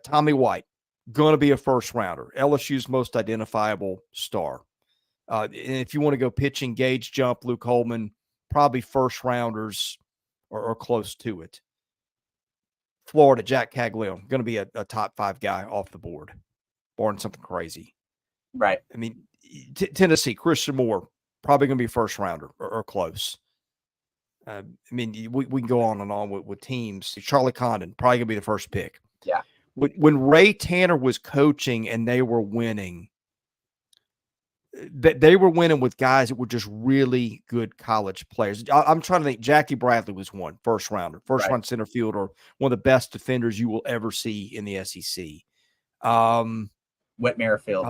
Tommy White, going to be a first rounder. LSU's most identifiable star. And if you want to go pitching, Gage Jump, Luke Holman, probably first rounders or close to it. Florida, Jack Caglione, going to be a top 5 guy off the board, barring something crazy. Right. Tennessee, Christian Moore, probably going to be a first rounder or close. We can go on and on with teams. Charlie Condon, probably going to be the first pick. Yeah. When Ray Tanner was coaching and they were winning, they were winning with guys that were just really good college players. I'm trying to think. Jackie Bradley was one first rounder, round center fielder, one of the best defenders you will ever see in the SEC. Whit Merrifield.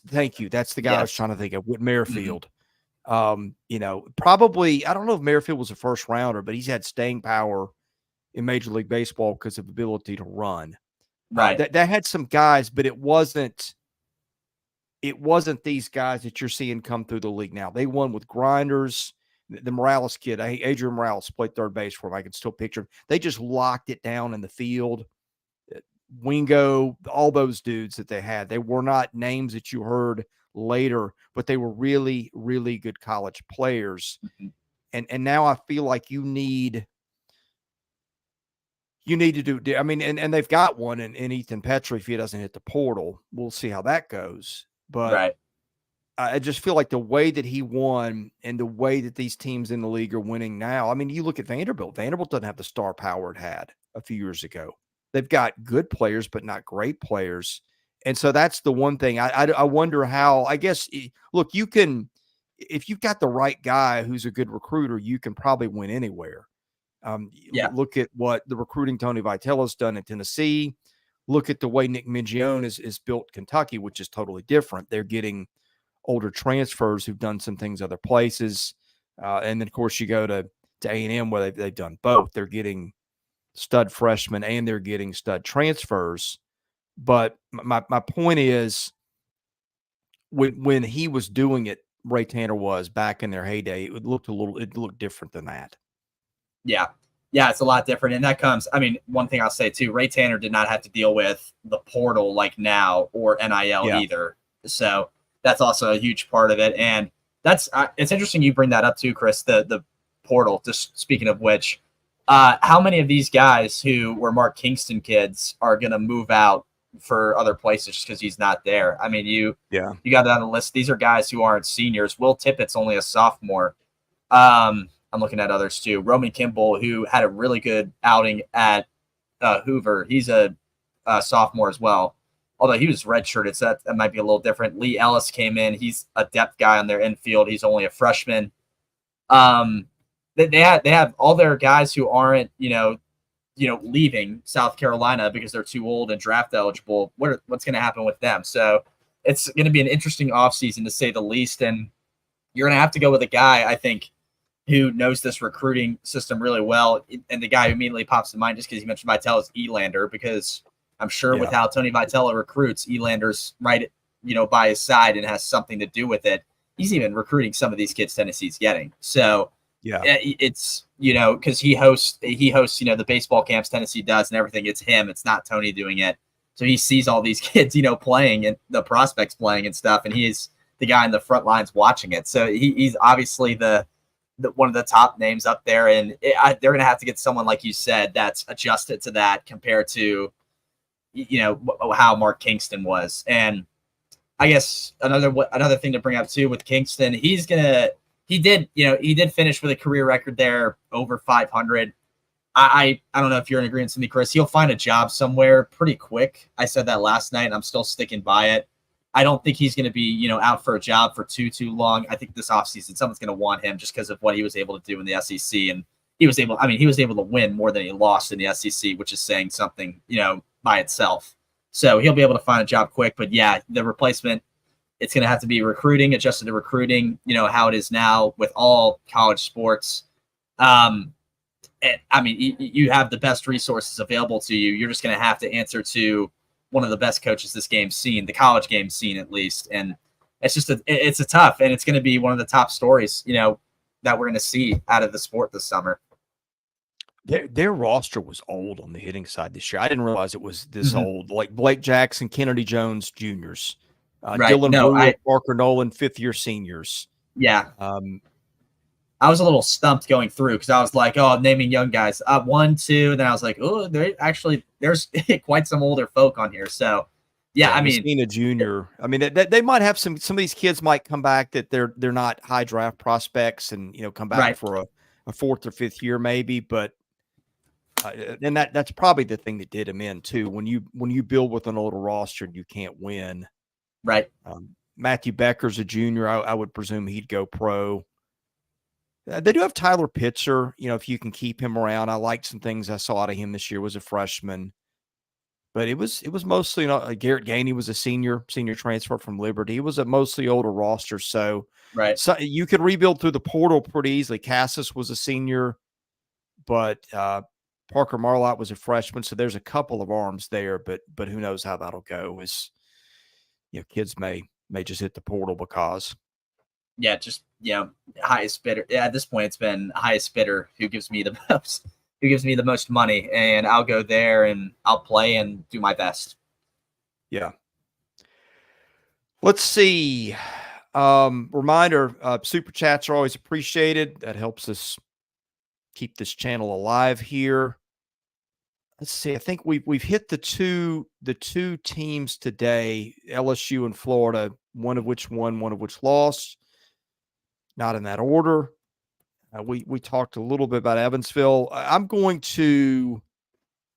Thank you. That's the guy I was trying to think of. Whit Merrifield. Probably, I don't know if Merrifield was a first rounder, but he's had staying power in Major League Baseball because of ability to run. Right. That had some guys, but it wasn't these guys that you're seeing come through the league now. They won with grinders. The Morales kid, Adrian Morales, played third base for him. I can still picture him. They just locked it down in the field. Wingo, all those dudes that they had, they were not names that you heard later, but they were really, really good college players. And now I feel like you need to do, and they've got one in Ethan Petrie if he doesn't hit the portal. We'll see how that goes. But I just feel like the way that he won and the way that these teams in the league are winning now. You look at Vanderbilt. Vanderbilt doesn't have the star power it had a few years ago. They've got good players, but not great players. And so that's the one thing. I wonder how, I guess, look, you can, if you've got the right guy who's a good recruiter, you can probably win anywhere. Look at what the recruiting Tony Vitello's done in Tennessee. Look at the way Nick Mingione is built Kentucky, which is totally different. They're getting older transfers who've done some things other places. And then, of course, you go to A&M where they've done both. They're getting stud freshmen and they're getting stud transfers. But my point is, when he was doing it, Ray Tanner was back in their heyday, it looked different than that. Yeah, it's a lot different. And that comes, one thing I'll say too, Ray Tanner did not have to deal with the portal like now or NIL either. So that's also a huge part of it. And that's, it's interesting you bring that up too, Chris, the portal, just speaking of which, how many of these guys who were Mark Kingston kids are going to move out for other places just because he's not there? You got that on the list. These are guys who aren't seniors. Will Tippett's only a sophomore. I'm looking at others too. Roman Kimball, who had a really good outing at Hoover. He's a sophomore as well, although he was redshirted, so that might be a little different. Lee Ellis came in. He's a depth guy on their infield. He's only a freshman. They have all their guys who aren't, leaving South Carolina because they're too old and draft eligible. What's going to happen with them? So it's going to be an interesting offseason, to say the least. And you're going to have to go with a guy, I think, who knows this recruiting system really well. And the guy who immediately pops to mind, just because you mentioned Vitale, is Elander, because I'm sure with how Tony Vitale recruits, Elander's right, by his side and has something to do with it. He's even recruiting some of these kids Tennessee's getting. So it's, because he hosts, the baseball camps Tennessee does and everything. It's him. It's not Tony doing it. So he sees all these kids, playing and the prospects playing and stuff. And he's the guy in the front lines watching it. So he's obviously the one of the top names up there. And they're going to have to get someone, like you said, that's adjusted to that compared to, how Mark Kingston was. And I guess another thing to bring up too with Kingston, he did finish with a career record there over 500. I don't know if you're in agreement with me, Chris. He'll find a job somewhere pretty quick. I said that last night, and I'm still sticking by it. I don't think he's going to be, out for a job for too long. I think this offseason, someone's going to want him just because of what he was able to do in the SEC. And he was able to win more than he lost in the SEC, which is saying something, by itself. So he'll be able to find a job quick. But yeah, the replacement, it's going to have to be adjusted to recruiting, how it is now with all college sports. And you have the best resources available to you. You're just going to have to answer to one of the best coaches this game's seen, the college game's seen at least. And it's just it's a tough, and it's going to be one of the top stories, that we're going to see out of the sport this summer. Their roster was old on the hitting side this year. I didn't realize it was this old. Like Blake Jackson, Kennedy Jones Juniors, Dylan Brewer, Parker Nolan, fifth-year seniors. Yeah. I was a little stumped going through because I was like, naming young guys. 1, 2, and then I was like, there's quite some older folk on here. So, Messina Jr. They might have some of these kids might come back that they're not high draft prospects and come back for a fourth or fifth year maybe, but and that's probably the thing that did him in too. When you build with an older roster, you can't win. Right. Matthew Becker's a junior. I would presume he'd go pro. They do have Tyler Pitzer, if you can keep him around. I liked some things I saw out of him this year. Was a freshman, but it was mostly Garrett Gainey was a senior transfer from Liberty. It was a mostly older roster, so you could rebuild through the portal pretty easily. Cassis was a senior, but Parker Marlott was a freshman, so there's a couple of arms there, but who knows how that'll go? As kids may just hit the portal because. Yeah, just highest bidder. Yeah, at this point, it's been highest bidder who gives me the most money, and I'll go there and I'll play and do my best. Yeah. Let's see. Reminder: super chats are always appreciated. That helps us keep this channel alive here. Let's see. I think we've hit the two teams today: LSU and Florida. One of which won, one of which lost. Not in that order. We talked a little bit about Evansville. I'm going to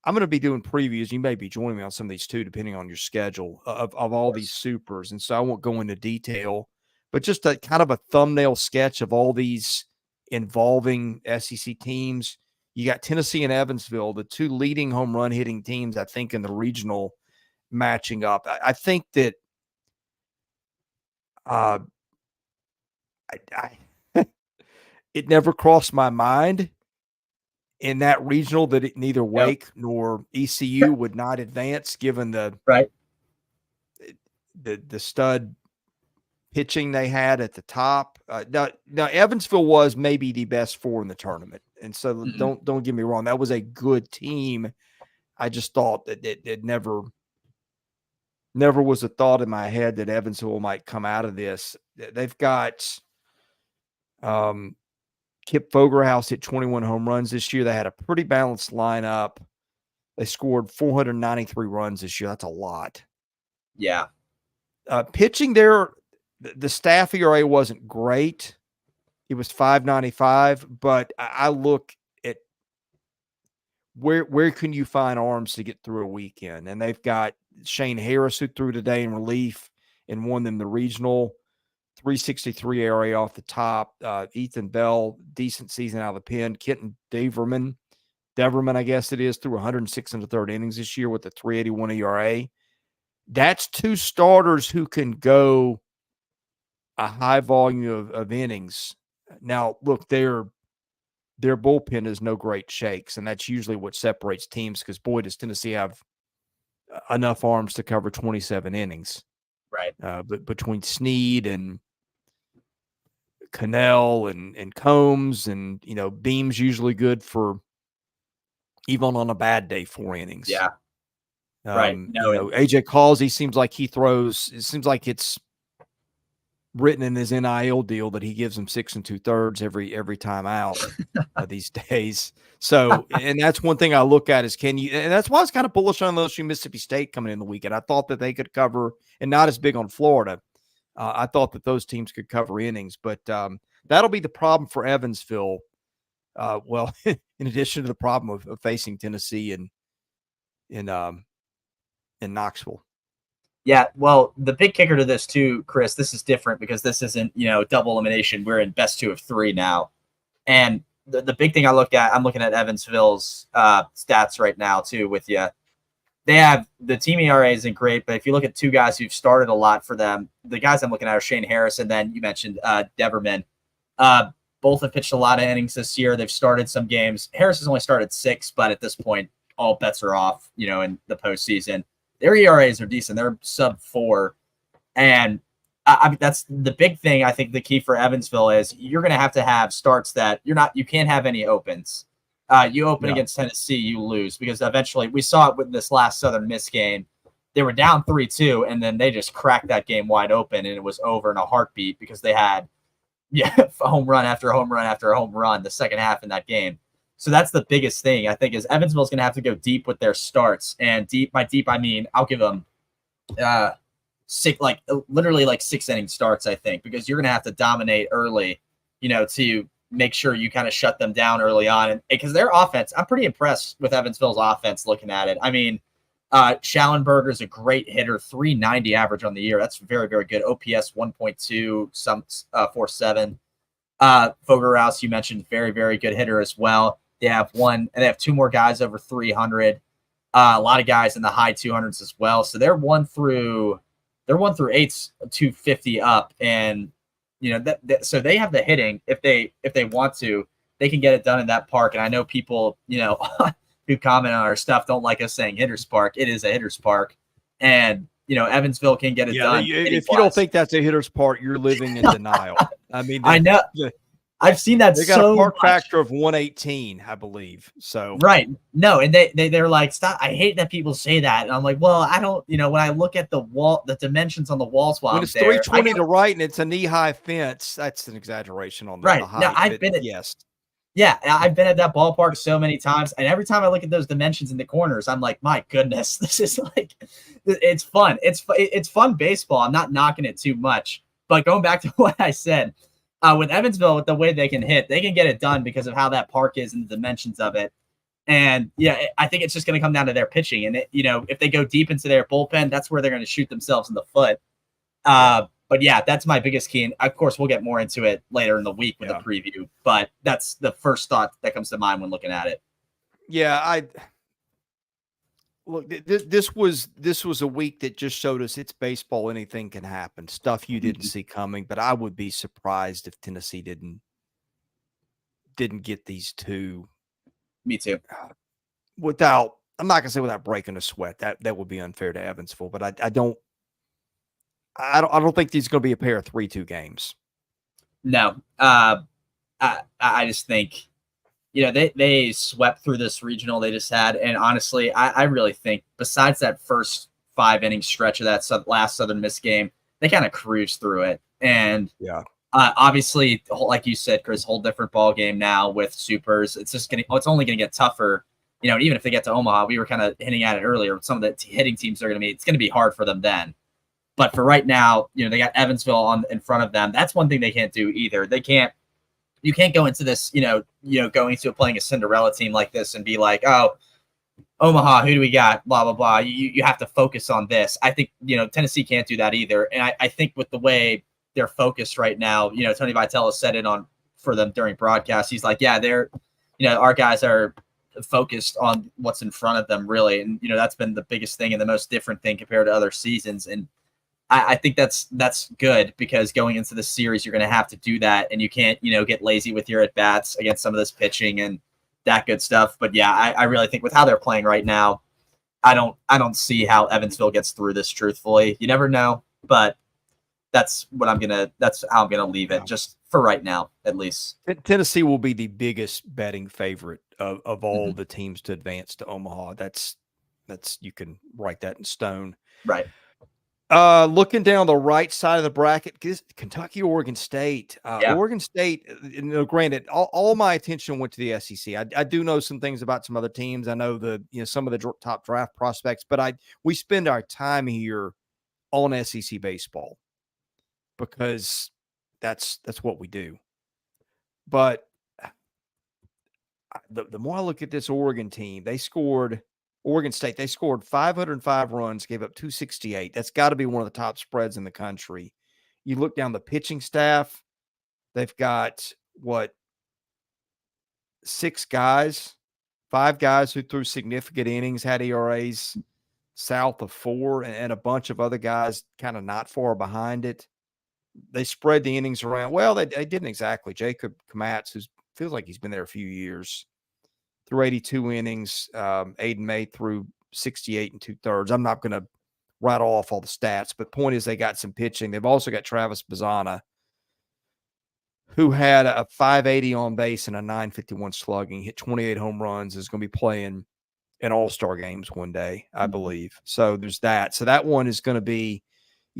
be doing previews. You may be joining me on some of these too, depending on your schedule of all these supers. And so I won't go into detail, but just a kind of a thumbnail sketch of all these involving SEC teams. You got Tennessee and Evansville, the two leading home run hitting teams, I think, in the regional matching up. I think that it never crossed my mind in that regional that neither Wake nor ECU would not advance, given the stud pitching they had at the top. Now Evansville was maybe the best four in the tournament, and so don't get me wrong, that was a good team. I just thought that it never was a thought in my head that Evansville might come out of this. They've got Kip Fogerhouse hit 21 home runs this year. They had a pretty balanced lineup. They scored 493 runs this year. That's a lot. Yeah. Pitching there, the staff ERA wasn't great. It was 5.95, but I look at where can you find arms to get through a weekend? And they've got Shane Harris, who threw today in relief and won them the regional. 363 ERA off the top. Ethan Bell, decent season out of the pen. Kenton Deverman, I guess it is, threw 106 in the third innings this year with a 381 ERA. That's two starters who can go a high volume of innings. Now, look, their bullpen is no great shakes, and that's usually what separates teams because, boy, does Tennessee have enough arms to cover 27 innings. Right. But between Snead and Cannell and Combs and, Beam's usually good for, even on a bad day, 4 innings. Yeah. Right. No, AJ Causey seems like it seems like it's written in his NIL deal that he gives them 6 2/3 every time out these days. So, and that's one thing I look at is and that's why I was kind of bullish on LSU Mississippi State coming in the weekend. I thought that they could cover, and not as big on Florida. I thought that those teams could cover innings, but that'll be the problem for Evansville. Well, in addition to the problem of facing Tennessee and in Knoxville. Yeah, well, the big kicker to this too, Chris, this is different because this isn't, double elimination. We're in best 2 of 3 now. And the big thing I'm looking at Evansville's stats right now too with you. They have the team ERA isn't great, but if you look at 2 guys who've started a lot for them, the guys I'm looking at are Shane Harris and then you mentioned Deverman. Both have pitched a lot of innings this year. They've started some games. Harris has only started 6, but at this point, all bets are off, in the postseason. Their ERAs are decent. They're sub 4. And I mean, that's the big thing. I think the key for Evansville is you're going to have starts that you can't have any opens. You open against Tennessee, you lose because eventually we saw it with this last Southern Miss game. They were down 3-2 and then they just cracked that game wide open and it was over in a heartbeat because they had home run after home run after home run the second half in that game. So that's the biggest thing I think is Evansville's going to have to go deep with their starts, and by deep I mean I'll give them literally 6 inning starts I think because you're going to have to dominate early, to make sure you kind of shut them down early on, and because their offense, I'm pretty impressed with Evansville's offense. Looking at it, I mean, Schallenberger is a great hitter, 390 average on the year. That's very very good. OPS 1.2, some 47. Fogerhouse, you mentioned, very very good hitter as well. They have 2 more guys over 300. A lot of guys in the high 200s as well. So they're 1 through 8's 250 up, and so they have the hitting. If they want to, they can get it done in that park. And I know people, who comment on our stuff don't like us saying Hitters Park. It is a Hitters Park, and Evansville can get it done. If you don't think that's a Hitters Park, you're living in denial. I mean, I know. I've seen that. They got a park factor of 118, I believe. So right, no, and they're like, stop. I hate that people say that, and I'm like, well, I don't. When I look at the dimensions on the walls while when I'm it's there, 320 to right and it's a knee-high fence, that's an exaggeration on the right. height. Now I've been at that ballpark so many times, and every time I look at those dimensions in the corners, I'm like, my goodness, this is it's fun. It's fun baseball. I'm not knocking it too much, but going back to what I said. With Evansville, with the way they can hit, they can get it done because of how that park is and the dimensions of it. And I think it's just going to come down to their pitching. And if they go deep into their bullpen, that's where they're going to shoot themselves in the foot. But yeah, that's my biggest key. And of course, we'll get more into it later in the week with the preview. But that's the first thought that comes to mind when looking at it. Yeah, look, this was a week that just showed us it's baseball. Anything can happen. Stuff you didn't see coming. But I would be surprised if Tennessee didn't get these 2. Me too. Without, I'm not gonna say without breaking a sweat. That would be unfair to Evansville. But I don't think these are going to be a pair of 3-2 games. No, I just think. They swept through this regional they just had. And honestly, I really think besides that first 5 inning stretch of that last Southern Miss game, they kind of cruised through it. And obviously, like you said, Chris, whole different ball game now with supers. It's only going to get tougher. Even if they get to Omaha, we were kind of hinting at it earlier. Some of the hitting teams are it's going to be hard for them then. But for right now, they got Evansville in front of them. That's one thing they can't do either. You can't go into this, going to playing a Cinderella team like this and be like, oh, Omaha, who do we got? Blah, blah, blah. You have to focus on this. I think, Tennessee can't do that either. And I think with the way they're focused right now, Tony Vitello said it for them during broadcast. He's like, yeah, they're, our guys are focused on what's in front of them, really. And, that's been the biggest thing and the most different thing compared to other seasons. And I think that's good, because going into the series, you're going to have to do that. And you can't, get lazy with your at-bats against some of this pitching and that good stuff. But yeah, I really think with how they're playing right now, I don't see how Evansville gets through this, truthfully. You never know, but that's how I'm gonna leave it, just for right now, at least. Tennessee will be the biggest betting favorite of all Mm-hmm. the teams to advance to Omaha. That's you can write that in stone. Right. Looking down the right side of the bracket, Kentucky, Oregon State. Yeah. Oregon State, granted, all my attention went to the SEC. I do know some things about some other teams. I know some of the top draft prospects, but we spend our time here on SEC baseball because that's what we do. But the more I look at this Oregon team, Oregon State, they scored 505 runs, gave up 268. That's got to be one of the top spreads in the country. You look down the pitching staff, they've got five guys who threw significant innings, had ERAs south of 4, and a bunch of other guys kind of not far behind it. They spread the innings around. Well, they didn't exactly. Jacob Komatz, who feels like he's been there a few years, through 82 innings. Aiden May threw 68 and 2/3. I'm not going to rattle off all the stats, but point is they got some pitching. They've also got Travis Bazzana, who had a 580 on base and a 951 slugging, hit 28 home runs, is going to be playing in all-star games one day, I believe. So there's that. So that one is going to be,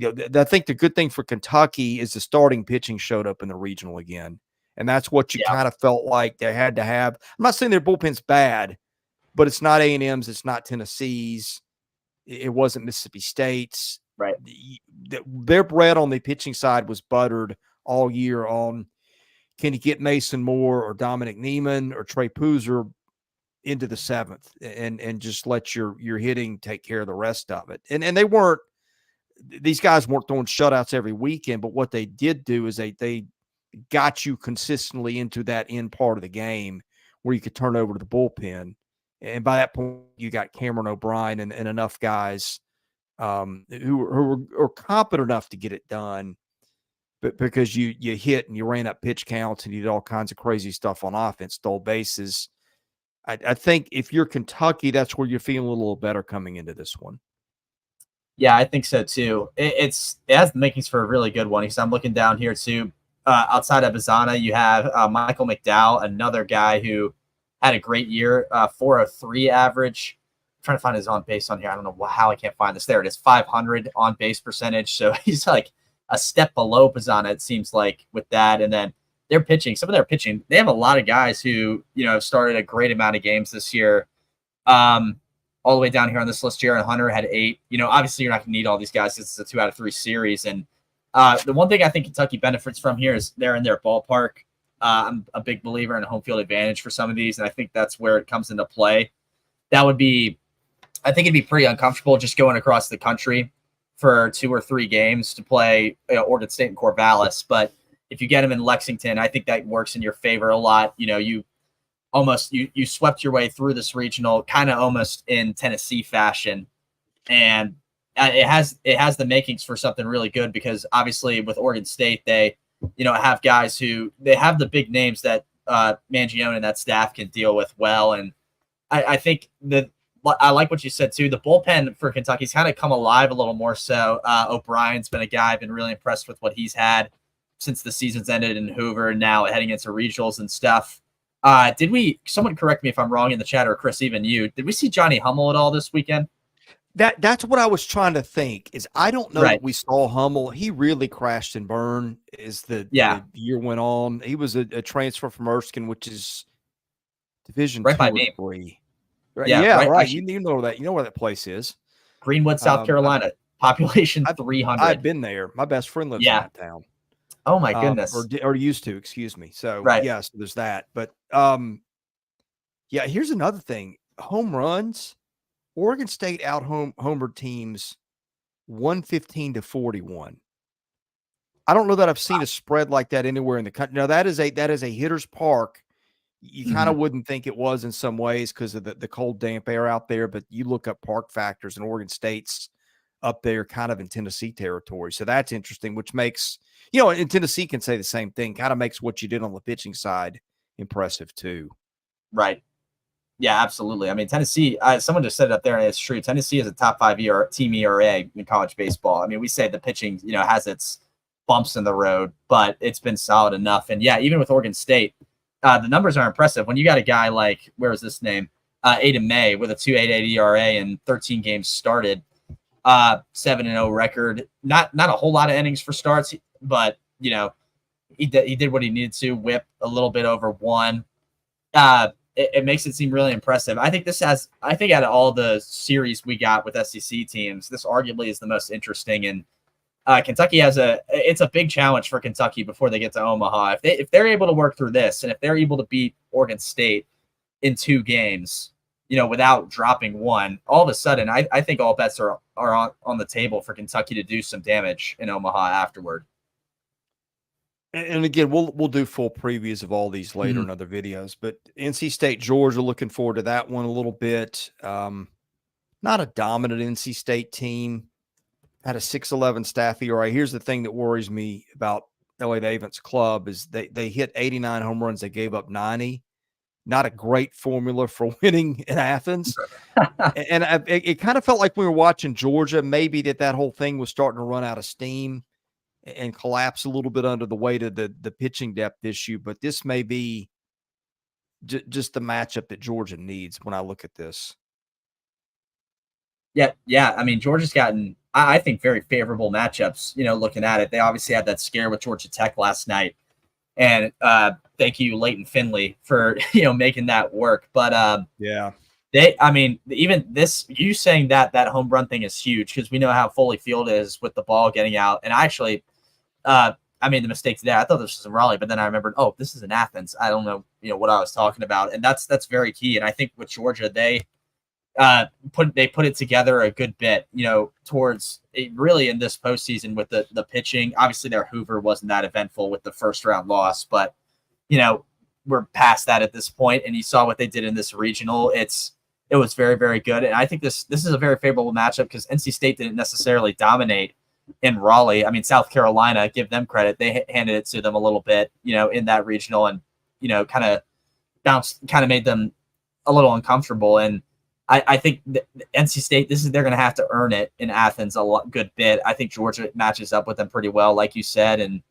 I think the good thing for Kentucky is the starting pitching showed up in the regional again. And that's what you kind of felt like they had to have. I'm not saying their bullpen's bad, but it's not A&M's. It's not Tennessee's. It wasn't Mississippi State's. Right. Their bread on the pitching side was buttered all year on, can you get Mason Moore or Dominic Neiman or Trey Poozer into the 7th and just let your hitting take care of the rest of it. And these guys weren't throwing shutouts every weekend, but what they did do is they got you consistently into that end part of the game where you could turn over to the bullpen. And by that point, you got Cameron O'Brien and enough guys who are competent enough to get it done, but because you hit and you ran up pitch counts and you did all kinds of crazy stuff on offense, stole bases. I think if you're Kentucky, that's where you're feeling a little better coming into this one. Yeah, I think so too. It has the makings for a really good one, because I'm looking down here too. Outside of Bazzana, you have Michael McDowell, another guy who had a great year, 403 average. I'm trying to find his on base on here. I don't know how I can't find this. There it is, 500 on base percentage. So he's like a step below Bazzana, it seems like, with that. And then some of their pitching, they have a lot of guys who, have started a great amount of games this year. All the way down here on this list, Jaron Hunter had 8. Obviously you're not going to need all these guys. It's a 2 out of 3 series. And the one thing I think Kentucky benefits from here is they're in their ballpark. I'm a big believer in a home field advantage for some of these, and I think that's where it comes into play. I think it'd be pretty uncomfortable just going across the country for 2 or 3 games to play Oregon State and Corvallis. But if you get them in Lexington, I think that works in your favor a lot. You swept your way through this regional kind of almost in Tennessee fashion, and it has the makings for something really good, because obviously with Oregon State, they have guys who they have the big names that Mangione and that staff can deal with well. And I think that I like what you said too. The bullpen for Kentucky's kind of come alive a little more so. O'Brien's been a guy I've been really impressed with what he's had since the season's ended in Hoover, and now heading into regionals and stuff. Someone correct me if I'm wrong in the chat, or Chris, even you, did we see Johnny Hummel at all this weekend? That's what I was trying to think. Is I don't know that we saw Hummel. He really crashed and burned as the year went on. He was a transfer from Erskine, which is Division right 2 by or me. 3. Right? Yeah, right. Actually, you know that. You know where that place is. Greenwood, South Carolina. Population 300. I've been there. My best friend lives in that town. Oh my goodness. Or used to, excuse me. So so there's that. But here's another thing. Home runs. Oregon State homered teams 115-41. I don't know that I've seen a spread like that anywhere in the country. Now that is a hitter's park. You kind of wouldn't think it was in some ways because of the cold, damp air out there. But you look up park factors, and Oregon State's up there kind of in Tennessee territory. So that's interesting, which makes, and Tennessee can say the same thing, kind of makes what you did on the pitching side impressive too. Right. Yeah, absolutely. I mean, Tennessee, someone just said it up there, and it's true. Tennessee is a top 5 team ERA in college baseball. I mean, we say the pitching, has its bumps in the road, but it's been solid enough. And yeah, even with Oregon State, the numbers are impressive. When you got a guy like, where is this name? Aiden May with a 2.88 ERA and 13 games started, 7-0 record. Not a whole lot of innings for starts, but he did what he needed to. Whip a little bit over 1. It makes it seem really impressive. I think out of all the series we got with SEC teams, this arguably is the most interesting. And Kentucky it's a big challenge for Kentucky before they get to Omaha. If they're able to work through this, and if they're able to beat Oregon State in 2 games, without dropping 1, all of a sudden, I think all bets are on the table for Kentucky to do some damage in Omaha afterward. And again, we'll do full previews of all these later in other videos. But NC State, Georgia, looking forward to that one a little bit. Not a dominant NC State team. Had a 6.11 staff ERA. Here's the thing that worries me about LA Avens Club is they hit 89 home runs. They gave up 90. Not a great formula for winning in Athens. And it kind of felt like we were watching Georgia. Maybe that whole thing was starting to run out of steam and collapse a little bit under the weight of the pitching depth issue. But this may be just the matchup that Georgia needs when I look at this. Yeah. I mean, Georgia's gotten, I think, very favorable matchups, looking at it. They obviously had that scare with Georgia Tech last night. And thank you, Leighton Finley, for, making that work. But yeah. Even this, you saying that home run thing is huge because we know how Foley Field is with the ball getting out. And I actually, I made the mistake today. I thought this was in Raleigh, but then I remembered, this is in Athens. I don't know, what I was talking about. And that's very key. And I think with Georgia, they put it together a good bit, towards really in this postseason with the pitching. Obviously, their Hoover wasn't that eventful with the first round loss, but we're past that at this point. And you saw what they did in this regional. It was very, very good. And I think this is a very favorable matchup because NC State didn't necessarily dominate in Raleigh. I mean, South Carolina, give them credit. They handed it to them a little bit, in that regional and, kind of made them a little uncomfortable. And I think the NC State, they're going to have to earn it in Athens a good bit. I think Georgia matches up with them pretty well, like you said. And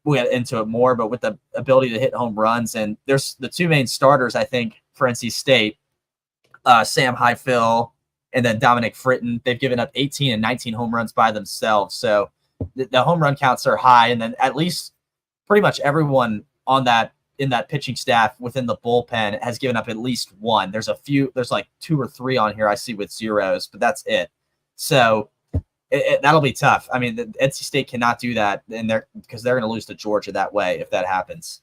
we'll get into it more, but with the ability to hit home runs. And there's the 2 main starters, I think, for NC State, Sam Highfill and then Dominic Fritton. They've given up 18 and 19 home runs by themselves. So the home run counts are high. And then at least pretty much everyone in that pitching staff within the bullpen has given up at least 1. There's like 2 or 3 on here I see with zeros, but that's it. So that'll be tough. I mean, the NC State cannot do that because they're going to lose to Georgia that way if that happens.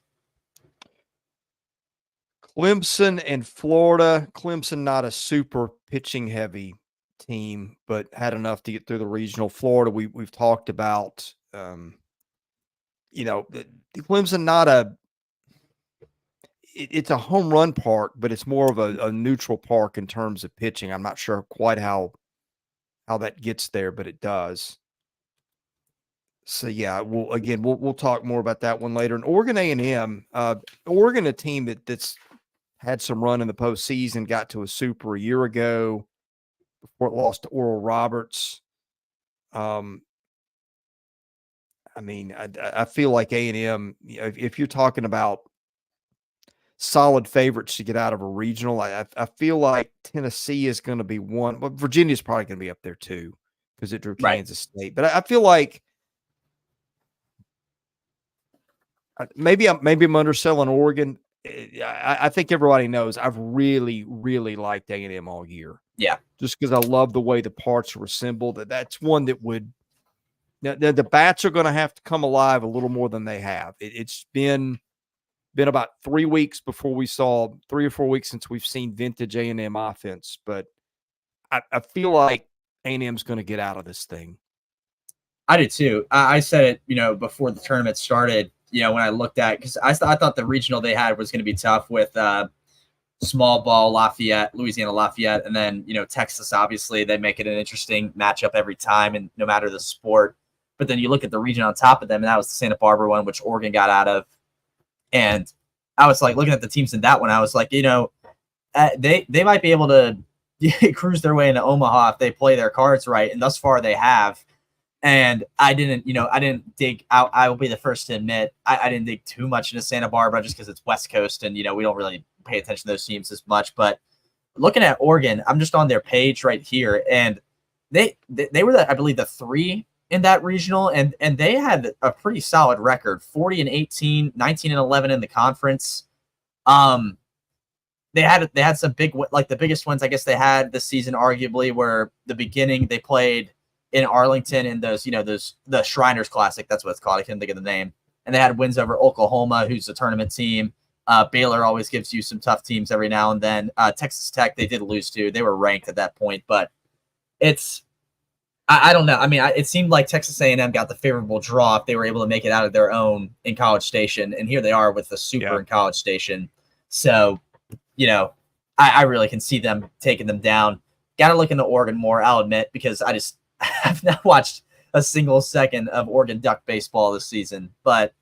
Clemson and Florida. Clemson, not a super pitching heavy team, but had enough to get through the regional. Florida, we've talked about, Clemson, it's a home run park, but it's more of a neutral park in terms of pitching. I'm not sure quite how that gets there, but it does. So yeah, we'll talk more about that one later. And Oregon A&M, Oregon, a team that's had some run in the postseason, got to a super a year ago before it lost to Oral Roberts. I feel like A&M, if you're talking about solid favorites to get out of a regional, I feel like Tennessee is going to be one, but Virginia's probably going to be up there too because it drew Kansas State. But I feel like maybe I'm underselling Oregon. I think everybody knows I've really, really liked A&M all year. Yeah. Just because I love the way the parts are assembled. That's one that would – the bats are going to have to come alive a little more than they have. It's been about 3 weeks before we saw 3 or 4 weeks since we've seen vintage A&M offense. But I feel like A&M's going to get out of this thing. I did too. I said it, before the tournament started. when I looked at, because I thought the regional they had was going to be tough with small ball Lafayette, Louisiana Lafayette, and then Texas. Obviously, they make it an interesting matchup every time, and no matter the sport. But then you look at the region on top of them, and that was the Santa Barbara one, which Oregon got out of. And I was like looking at the teams in that one. I was like, they might be able to cruise their way into Omaha if they play their cards right, and thus far they have. And I didn't dig out. I will be the first to admit I didn't dig too much into Santa Barbara just because it's West Coast and we don't really pay attention to those teams as much. But looking at Oregon, I'm just on their page right here, and they were I believe the 3 in that regional, and they had a pretty solid record, 40-18, 19-11 in the conference. They had some big, like the biggest ones I guess they had this season arguably were the beginning. They played in Arlington in those, the Shriners Classic, that's what it's called. I couldn't think of the name. And they had wins over Oklahoma, who's a tournament team. Baylor always gives you some tough teams every now and then. Texas Tech, they did lose to. They were ranked at that point, but I don't know. I mean, it seemed like Texas A&M got the favorable draw if they were able to make it out of their own in College Station. And here they are with the super in College Station. So, I really can see them taking them down. Got to look into Oregon more, I'll admit, because I've not watched a single second of Oregon Duck baseball this season. But,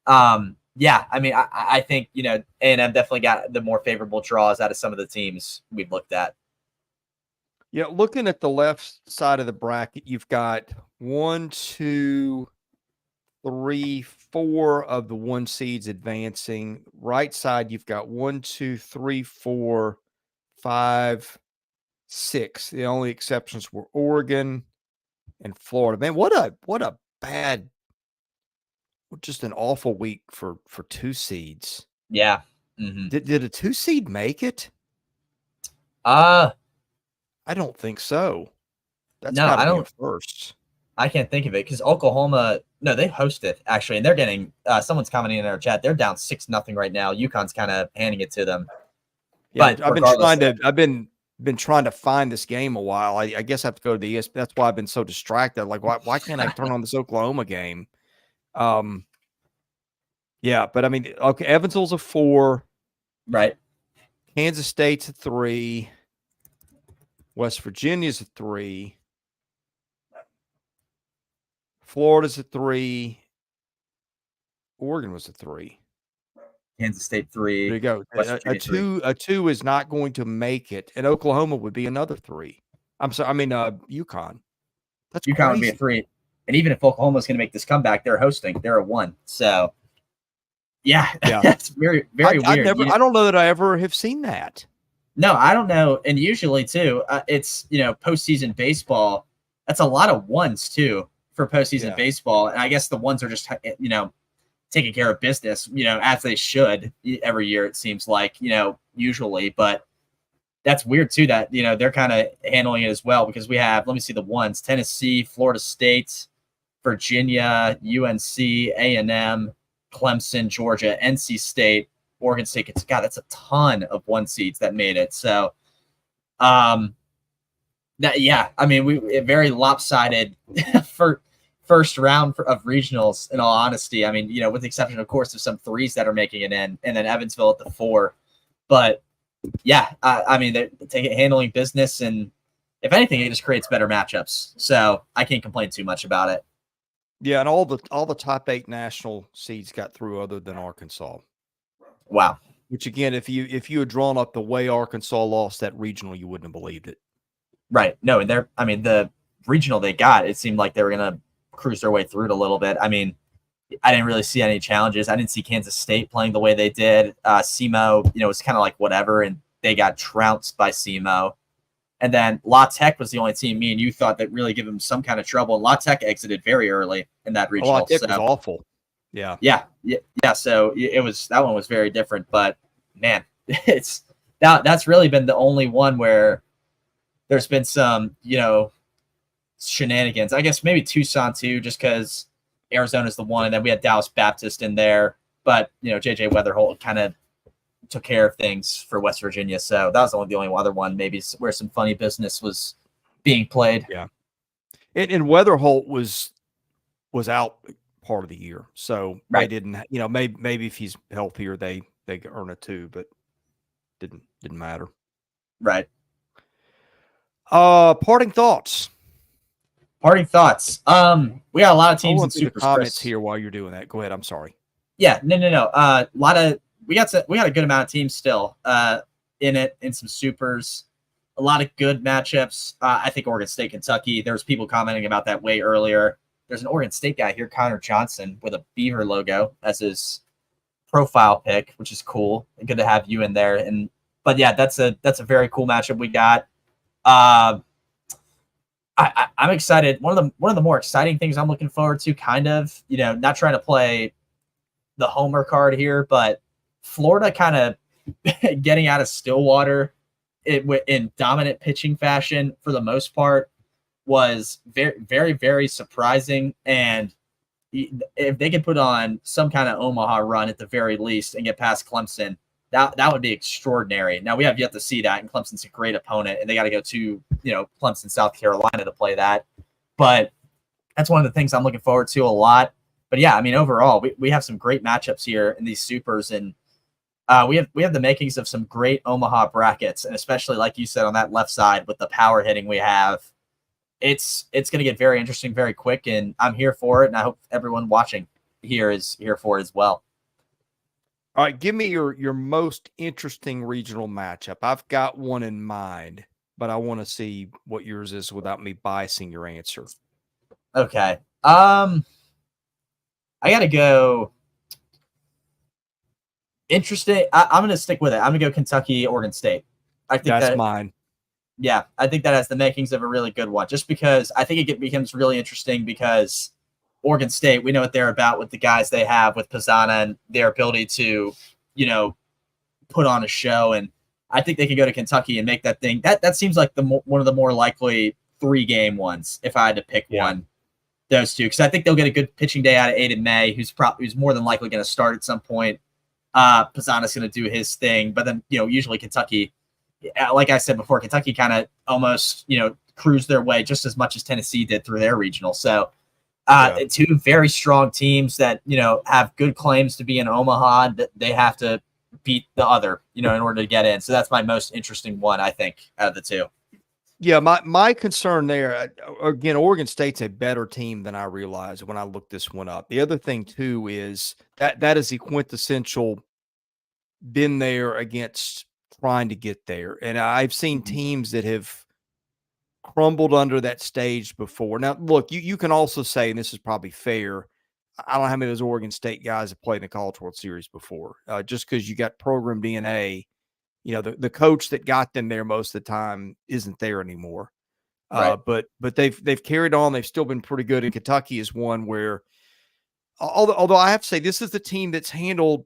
yeah, I mean, I think, A&M definitely got the more favorable draws out of some of the teams we've looked at. Yeah, looking at the left side of the bracket, you've got 1, 2, 3, 4 of the 1 seeds advancing. Right side, you've got 1, 2, 3, 4, 5, 6. The only exceptions were Oregon and Florida. Man, what a bad, just an awful week for 2 seeds. Yeah. Mm-hmm. Did a 2 seed make it? I don't think so. That's no, I don't. First, I can't think of it because Oklahoma. No, they hosted actually, and they're getting. Someone's commenting in our chat. They're down 6-0 right now. UConn's kind of handing it to them. Yeah, but I've been trying to find this game a while. I guess I have to go to the ESPN. That's why I've been so distracted. Like, why can't I turn on this Oklahoma game? Yeah, but I mean, okay, Evansville's a 4, right? Kansas State's a 3. West Virginia's a 3. Florida's a 3. Oregon was a 3. Kansas State 3. There you go. A 2 is not going to make it, and Oklahoma would be another 3. I'm sorry. I mean, UConn. That's UConn would be a 3. And even if Oklahoma's going to make this comeback, they're hosting. They're a 1. So, yeah. That's very, very weird. I don't know that I ever have seen that. No, I don't know. And usually, too, it's, postseason baseball. That's a lot of 1s, too, for postseason baseball. And I guess the 1s are just, taking care of business, as they should every year, it seems like, usually. But that's weird, too, that, they're kind of handling it as well because we have, let me see the 1s, Tennessee, Florida State, Virginia, UNC, A&M, Clemson, Georgia, NC State, Oregon State. That's a ton of 1 seeds that made it. So, we very lopsided for first round of regionals, in all honesty. I mean, with the exception, of course, of some 3s that are making it in, and then Evansville at the 4. But yeah, they're handling business, and if anything, it just creates better matchups. So I can't complain too much about it. Yeah, and all the top 8 national seeds got through, other than Arkansas. Wow. Which again, if you had drawn up the way Arkansas lost that regional, you wouldn't have believed it. Right. No, and the regional they got, it seemed like they were gonna cruise their way through it a little bit. I mean, I didn't really see any challenges. I didn't see Kansas State playing the way they did. SEMO, was kind of like whatever, and they got trounced by SEMO. And then La Tech was the only team me and you thought that really give them some kind of trouble. And La Tech exited very early in that regional. La Tech was awful. Yeah. So that one was very different, but man, that's really been the only one where there's been some, shenanigans. I guess maybe Tucson too, just because Arizona's the one, and then we had Dallas Baptist in there, but JJ Weatherholt kind of took care of things for West Virginia. So that was the only other one, maybe where some funny business was being played. Yeah. And Weatherholt was out part of the year. So they Right. didn't, maybe if he's healthier, they could earn a 2, but didn't matter. Right. Parting thoughts. Parting thoughts. We got a lot of teams in through the Supers, comments Chris. here while you're doing that. Go ahead. I'm sorry. Yeah, no. We got a good amount of teams still in some Supers. A lot of good matchups. I think Oregon State, Kentucky. There was people commenting about that way earlier. There's an Oregon State guy here, Connor Johnson, with a Beaver logo as his profile pic, which is cool. Good to have you in there. But yeah, that's a very cool matchup we got. I'm excited. One of the more exciting things I'm looking forward to, kind of, not trying to play the homer card here, but Florida kind of getting out of Stillwater in dominant pitching fashion for the most part was very, very, very surprising. And if they could put on some kind of Omaha run at the very least and get past Clemson, that would be extraordinary. Now, we have yet to see that, and Clemson's a great opponent, and they got to go to Clemson, South Carolina to play that. But that's one of the things I'm looking forward to a lot. But yeah, I mean, overall, we have some great matchups here in these Supers, and we have the makings of some great Omaha brackets, and especially like you said on that left side with the power hitting we have. It's going to get very interesting very quick, and I'm here for it, and I hope everyone watching here is here for it as well. All right, give me your most interesting regional matchup. I've got one in mind, but I want to see what yours is without me biasing your answer. Okay. I got to go interesting. I'm going to stick with it. I'm going to go Kentucky, Oregon State. I think that's mine. Yeah, I think that has the makings of a really good one, just because I think it becomes really interesting because Oregon State, we know what they're about with the guys they have with Pizzana and their ability to, put on a show. And I think they could go to Kentucky and make that thing. That seems like one of the more likely 3-game ones if I had to pick one. Those two, because I think they'll get a good pitching day out of Aiden May, who's more than likely going to start at some point. Pizzana's going to do his thing, but then usually Kentucky, like I said before, Kentucky kind of almost cruised their way just as much as Tennessee did through their regional. So two very strong teams that have good claims to be in Omaha. That they have to beat the other in order to get in. So that's my most interesting one, I think, out of the two. Yeah, my concern there, again, Oregon State's a better team than I realized when I looked this one up. The other thing, too, is that is the quintessential been there against trying to get there. And I've seen teams that have crumbled under that stage before. Now, look, you can also say, and this is probably fair, I don't know how many of those Oregon State guys have played in the College World Series before. Just because you got program DNA, the coach that got them there most of the time isn't there anymore. Right. But they've carried on. They've still been pretty good. And Kentucky is one where, although I have to say, this is the team that's handled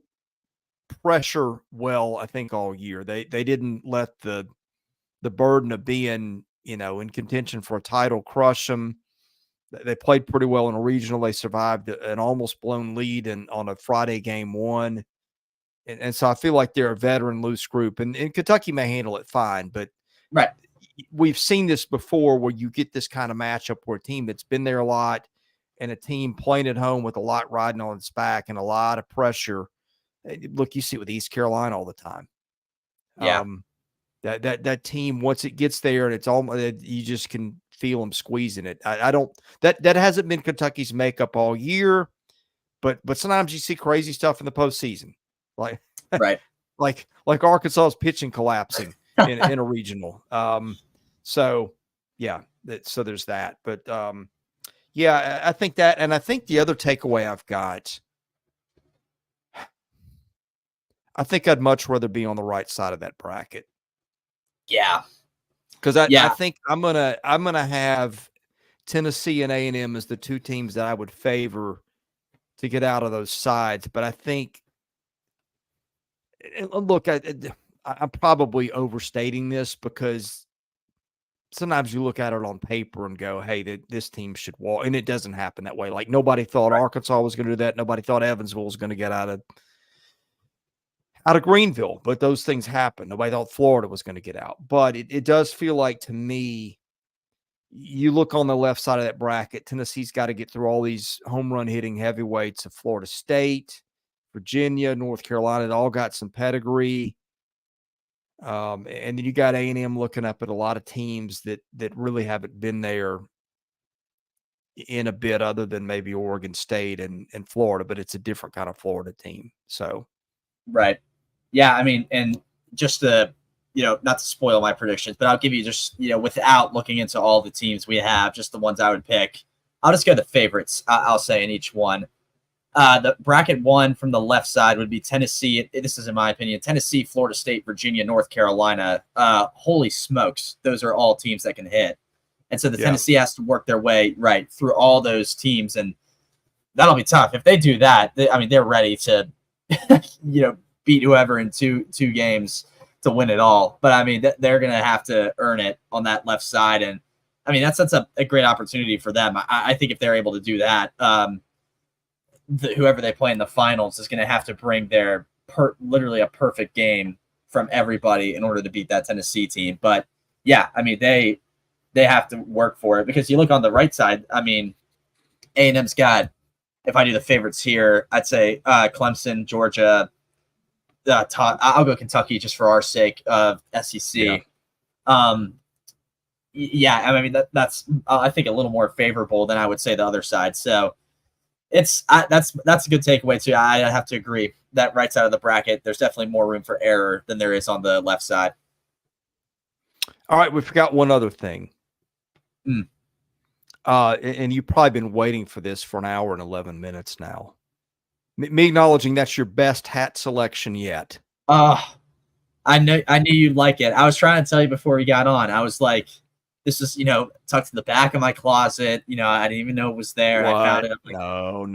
pressure well, I think, all year. They didn't let the burden of being, in contention for a title crush them. They played pretty well in a regional. They survived an almost blown lead on a Friday game 1. And so I feel like they're a veteran loose group, and Kentucky may handle it fine, but right. We've seen this before where you get this kind of matchup where a team that's been there a lot and a team playing at home with a lot riding on its back and a lot of pressure. Look, you see it with East Carolina all the time. Yeah. That team, once it gets there and it's almost, you just can feel them squeezing it. I don't, that hasn't been Kentucky's makeup all year, but sometimes you see crazy stuff in the postseason. Like, right. like Arkansas's pitching collapsing in a regional. So yeah, so there's that. But yeah, I think that, and I think the other takeaway I've got, I think I'd much rather be on the right side of that bracket. Yeah, because I think I'm gonna have Tennessee and A&M as the two teams that I would favor to get out of those sides. But I think, look, I'm probably overstating this because sometimes you look at it on paper and go, hey, this team should walk. And it doesn't happen that way. Like, nobody thought Arkansas was going to do that. Nobody thought Evansville was going to get out of Greenville, but those things happen. Nobody thought Florida was going to get out. But it does feel like, to me, you look on the left side of that bracket, Tennessee's got to get through all these home run hitting heavyweights of Florida State, Virginia, North Carolina. They all got some pedigree. And then you got A&M looking up at a lot of teams that really haven't been there in a bit, other than maybe Oregon State and Florida, but it's a different kind of Florida team. So, right. Yeah. I mean, and just to, not to spoil my predictions, but I'll give you just, without looking into all the teams we have, just the ones I would pick. I'll just go the favorites, I'll say, in each one. The bracket one from the left side would be Tennessee. This is in my opinion, Tennessee, Florida State, Virginia, North Carolina. Holy smokes. Those are all teams that can hit. And so the Tennessee has to work their way right through all those teams. And that'll be tough. If they do that, they're ready to, beat whoever in two games to win it all. But they're going to have to earn it on that left side. And that sets up a great opportunity for them. I think if they're able to do that, whoever they play in the finals is going to have to bring their literally a perfect game from everybody in order to beat that Tennessee team. But yeah, they have to work for it, because you look on the right side. A&M's got, if I do the favorites here, I'd say Clemson, Georgia. I'll go Kentucky just for our sake of SEC. Yeah. That's I think a little more favorable than I would say the other side. So that's a good takeaway too. I have to agree that right side of the bracket, there's definitely more room for error than there is on the left side. All right, we forgot one other thing. And you've probably been waiting for this for an hour and 11 minutes now. Me acknowledging that's your best hat selection yet. I knew you'd like it. I was trying to tell you before we got on. I was like, this is, tucked to the back of my closet. I didn't even know it was there. What? I found it. Like, no.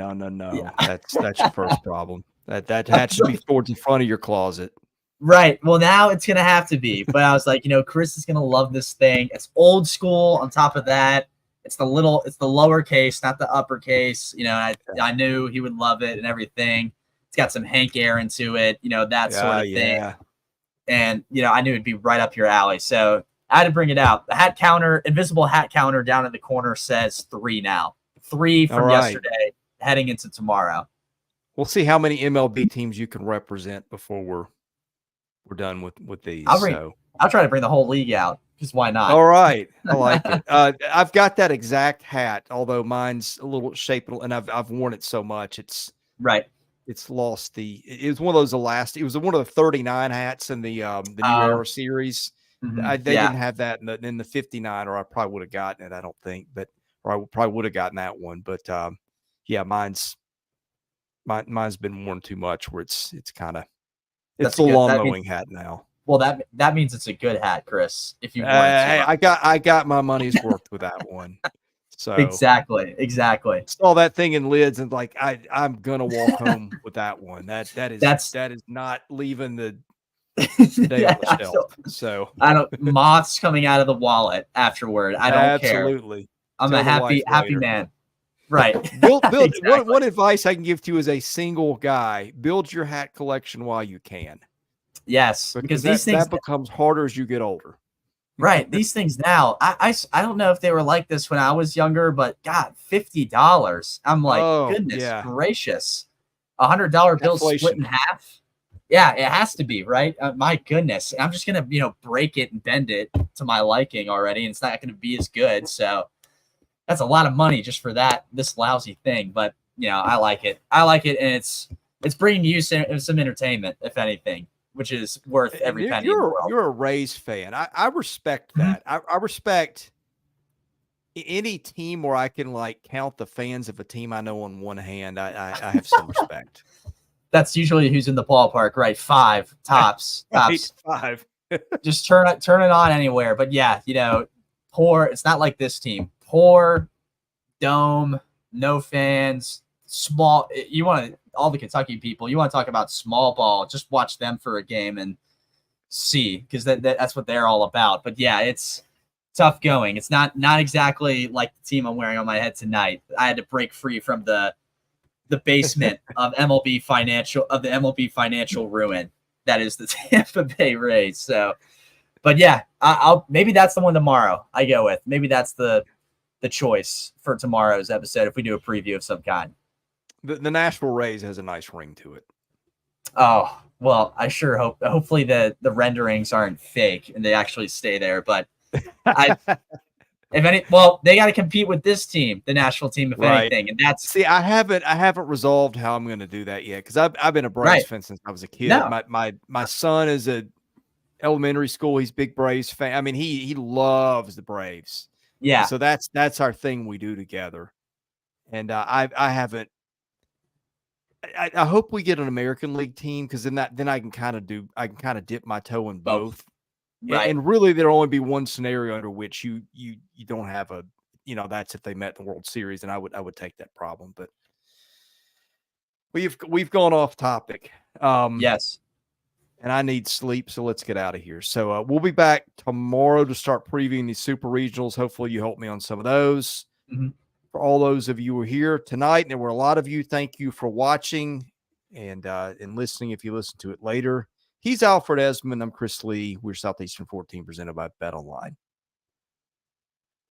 Yeah. That's your first problem. That hat should be towards the front of your closet. Right. Well, now it's going to have to be. But I was like, Chris is going to love this thing. It's old school. On top of that, it's the lowercase, not the uppercase. I knew he would love it and everything. It's got some Hank Aaron to it, that sort of thing. And, I knew it'd be right up your alley. So I had to bring it out. The hat counter, invisible hat counter down in the corner says 3 now. 3 from yesterday heading into tomorrow. We'll see how many MLB teams you can represent before we're done with these. I'll try to bring the whole league out, because why not? All right. I like it. I've got that exact hat, although mine's a little shaped, and I've worn it so much. It's lost it was one of those it was one of the 39 hats in the New Era series. They didn't have that in the 59, or I probably would have gotten it. I don't think, or I probably would have gotten that one. But mine's been worn too much, where it's kind of, it's a lawn mowing hat now. Well, that means it's a good hat, Chris. If you I got my money's worth with that one. So exactly. Saw that thing in lids and like I'm gonna walk home with that one. That is not leaving the day on the shelf. So moths coming out of the wallet afterward. I don't care. Absolutely. I'm a happy man. Right. Build exactly. One advice I can give to you as a single guy: build your hat collection while you can. Yes, because these things that becomes harder as you get older. Right. These things now, I don't know if they were like this when I was younger, but God, $50. I'm like, goodness gracious. $100 bill split in half. Yeah, it has to be, right? My goodness. I'm just going to, break it and bend it to my liking already. And it's not going to be as good. So that's a lot of money just for this lousy thing. But, I like it. And it's bringing you some entertainment, if anything, which is worth every penny. You're a Rays fan. I respect that. I respect any team where I can count the fans of a team I know on one hand. I have some respect. That's usually who's in the ballpark, right? 5 tops. Right, 5. Just turn it on anywhere. But yeah, poor. It's not like this team. Poor dome, no fans, small. You want to. All the Kentucky people, you want to talk about small ball, just watch them for a game and see, because that's what they're all about. But yeah, it's tough going. It's not exactly like the team I'm wearing on my head tonight. I had to break free from the basement of the MLB financial ruin that is the Tampa Bay Rays. So But yeah, I'll maybe that's the one tomorrow I go with. Maybe that's the choice for tomorrow's episode if we do a preview of some kind. The Nashville Rays has a nice ring to it. Oh, well, I sure hope. Hopefully the renderings aren't fake and they actually stay there. But they got to compete with this team, the Nashville team, if anything. And that's I haven't resolved how I'm going to do that yet because I've been a Braves fan since I was a kid. No. My son is a elementary school. He's a big Braves fan. I mean, he loves the Braves. Yeah. And so that's our thing we do together. And I haven't. I hope we get an American League team because then I can kind of dip my toe in both. Right. And really there'll only be one scenario under which you don't have a, that's if they met the World Series, and I would take that problem. But we've gone off topic. Yes. And I need sleep, so let's get out of here. So we'll be back tomorrow to start previewing these super regionals. Hopefully you help me on some of those. Mm-hmm. For all those of you who are here tonight, and there were a lot of you, thank you for watching and listening if you listen to it later. He's Alfred Ezman. I'm Chris Lee. We're Southeastern 14 presented by Bet Online.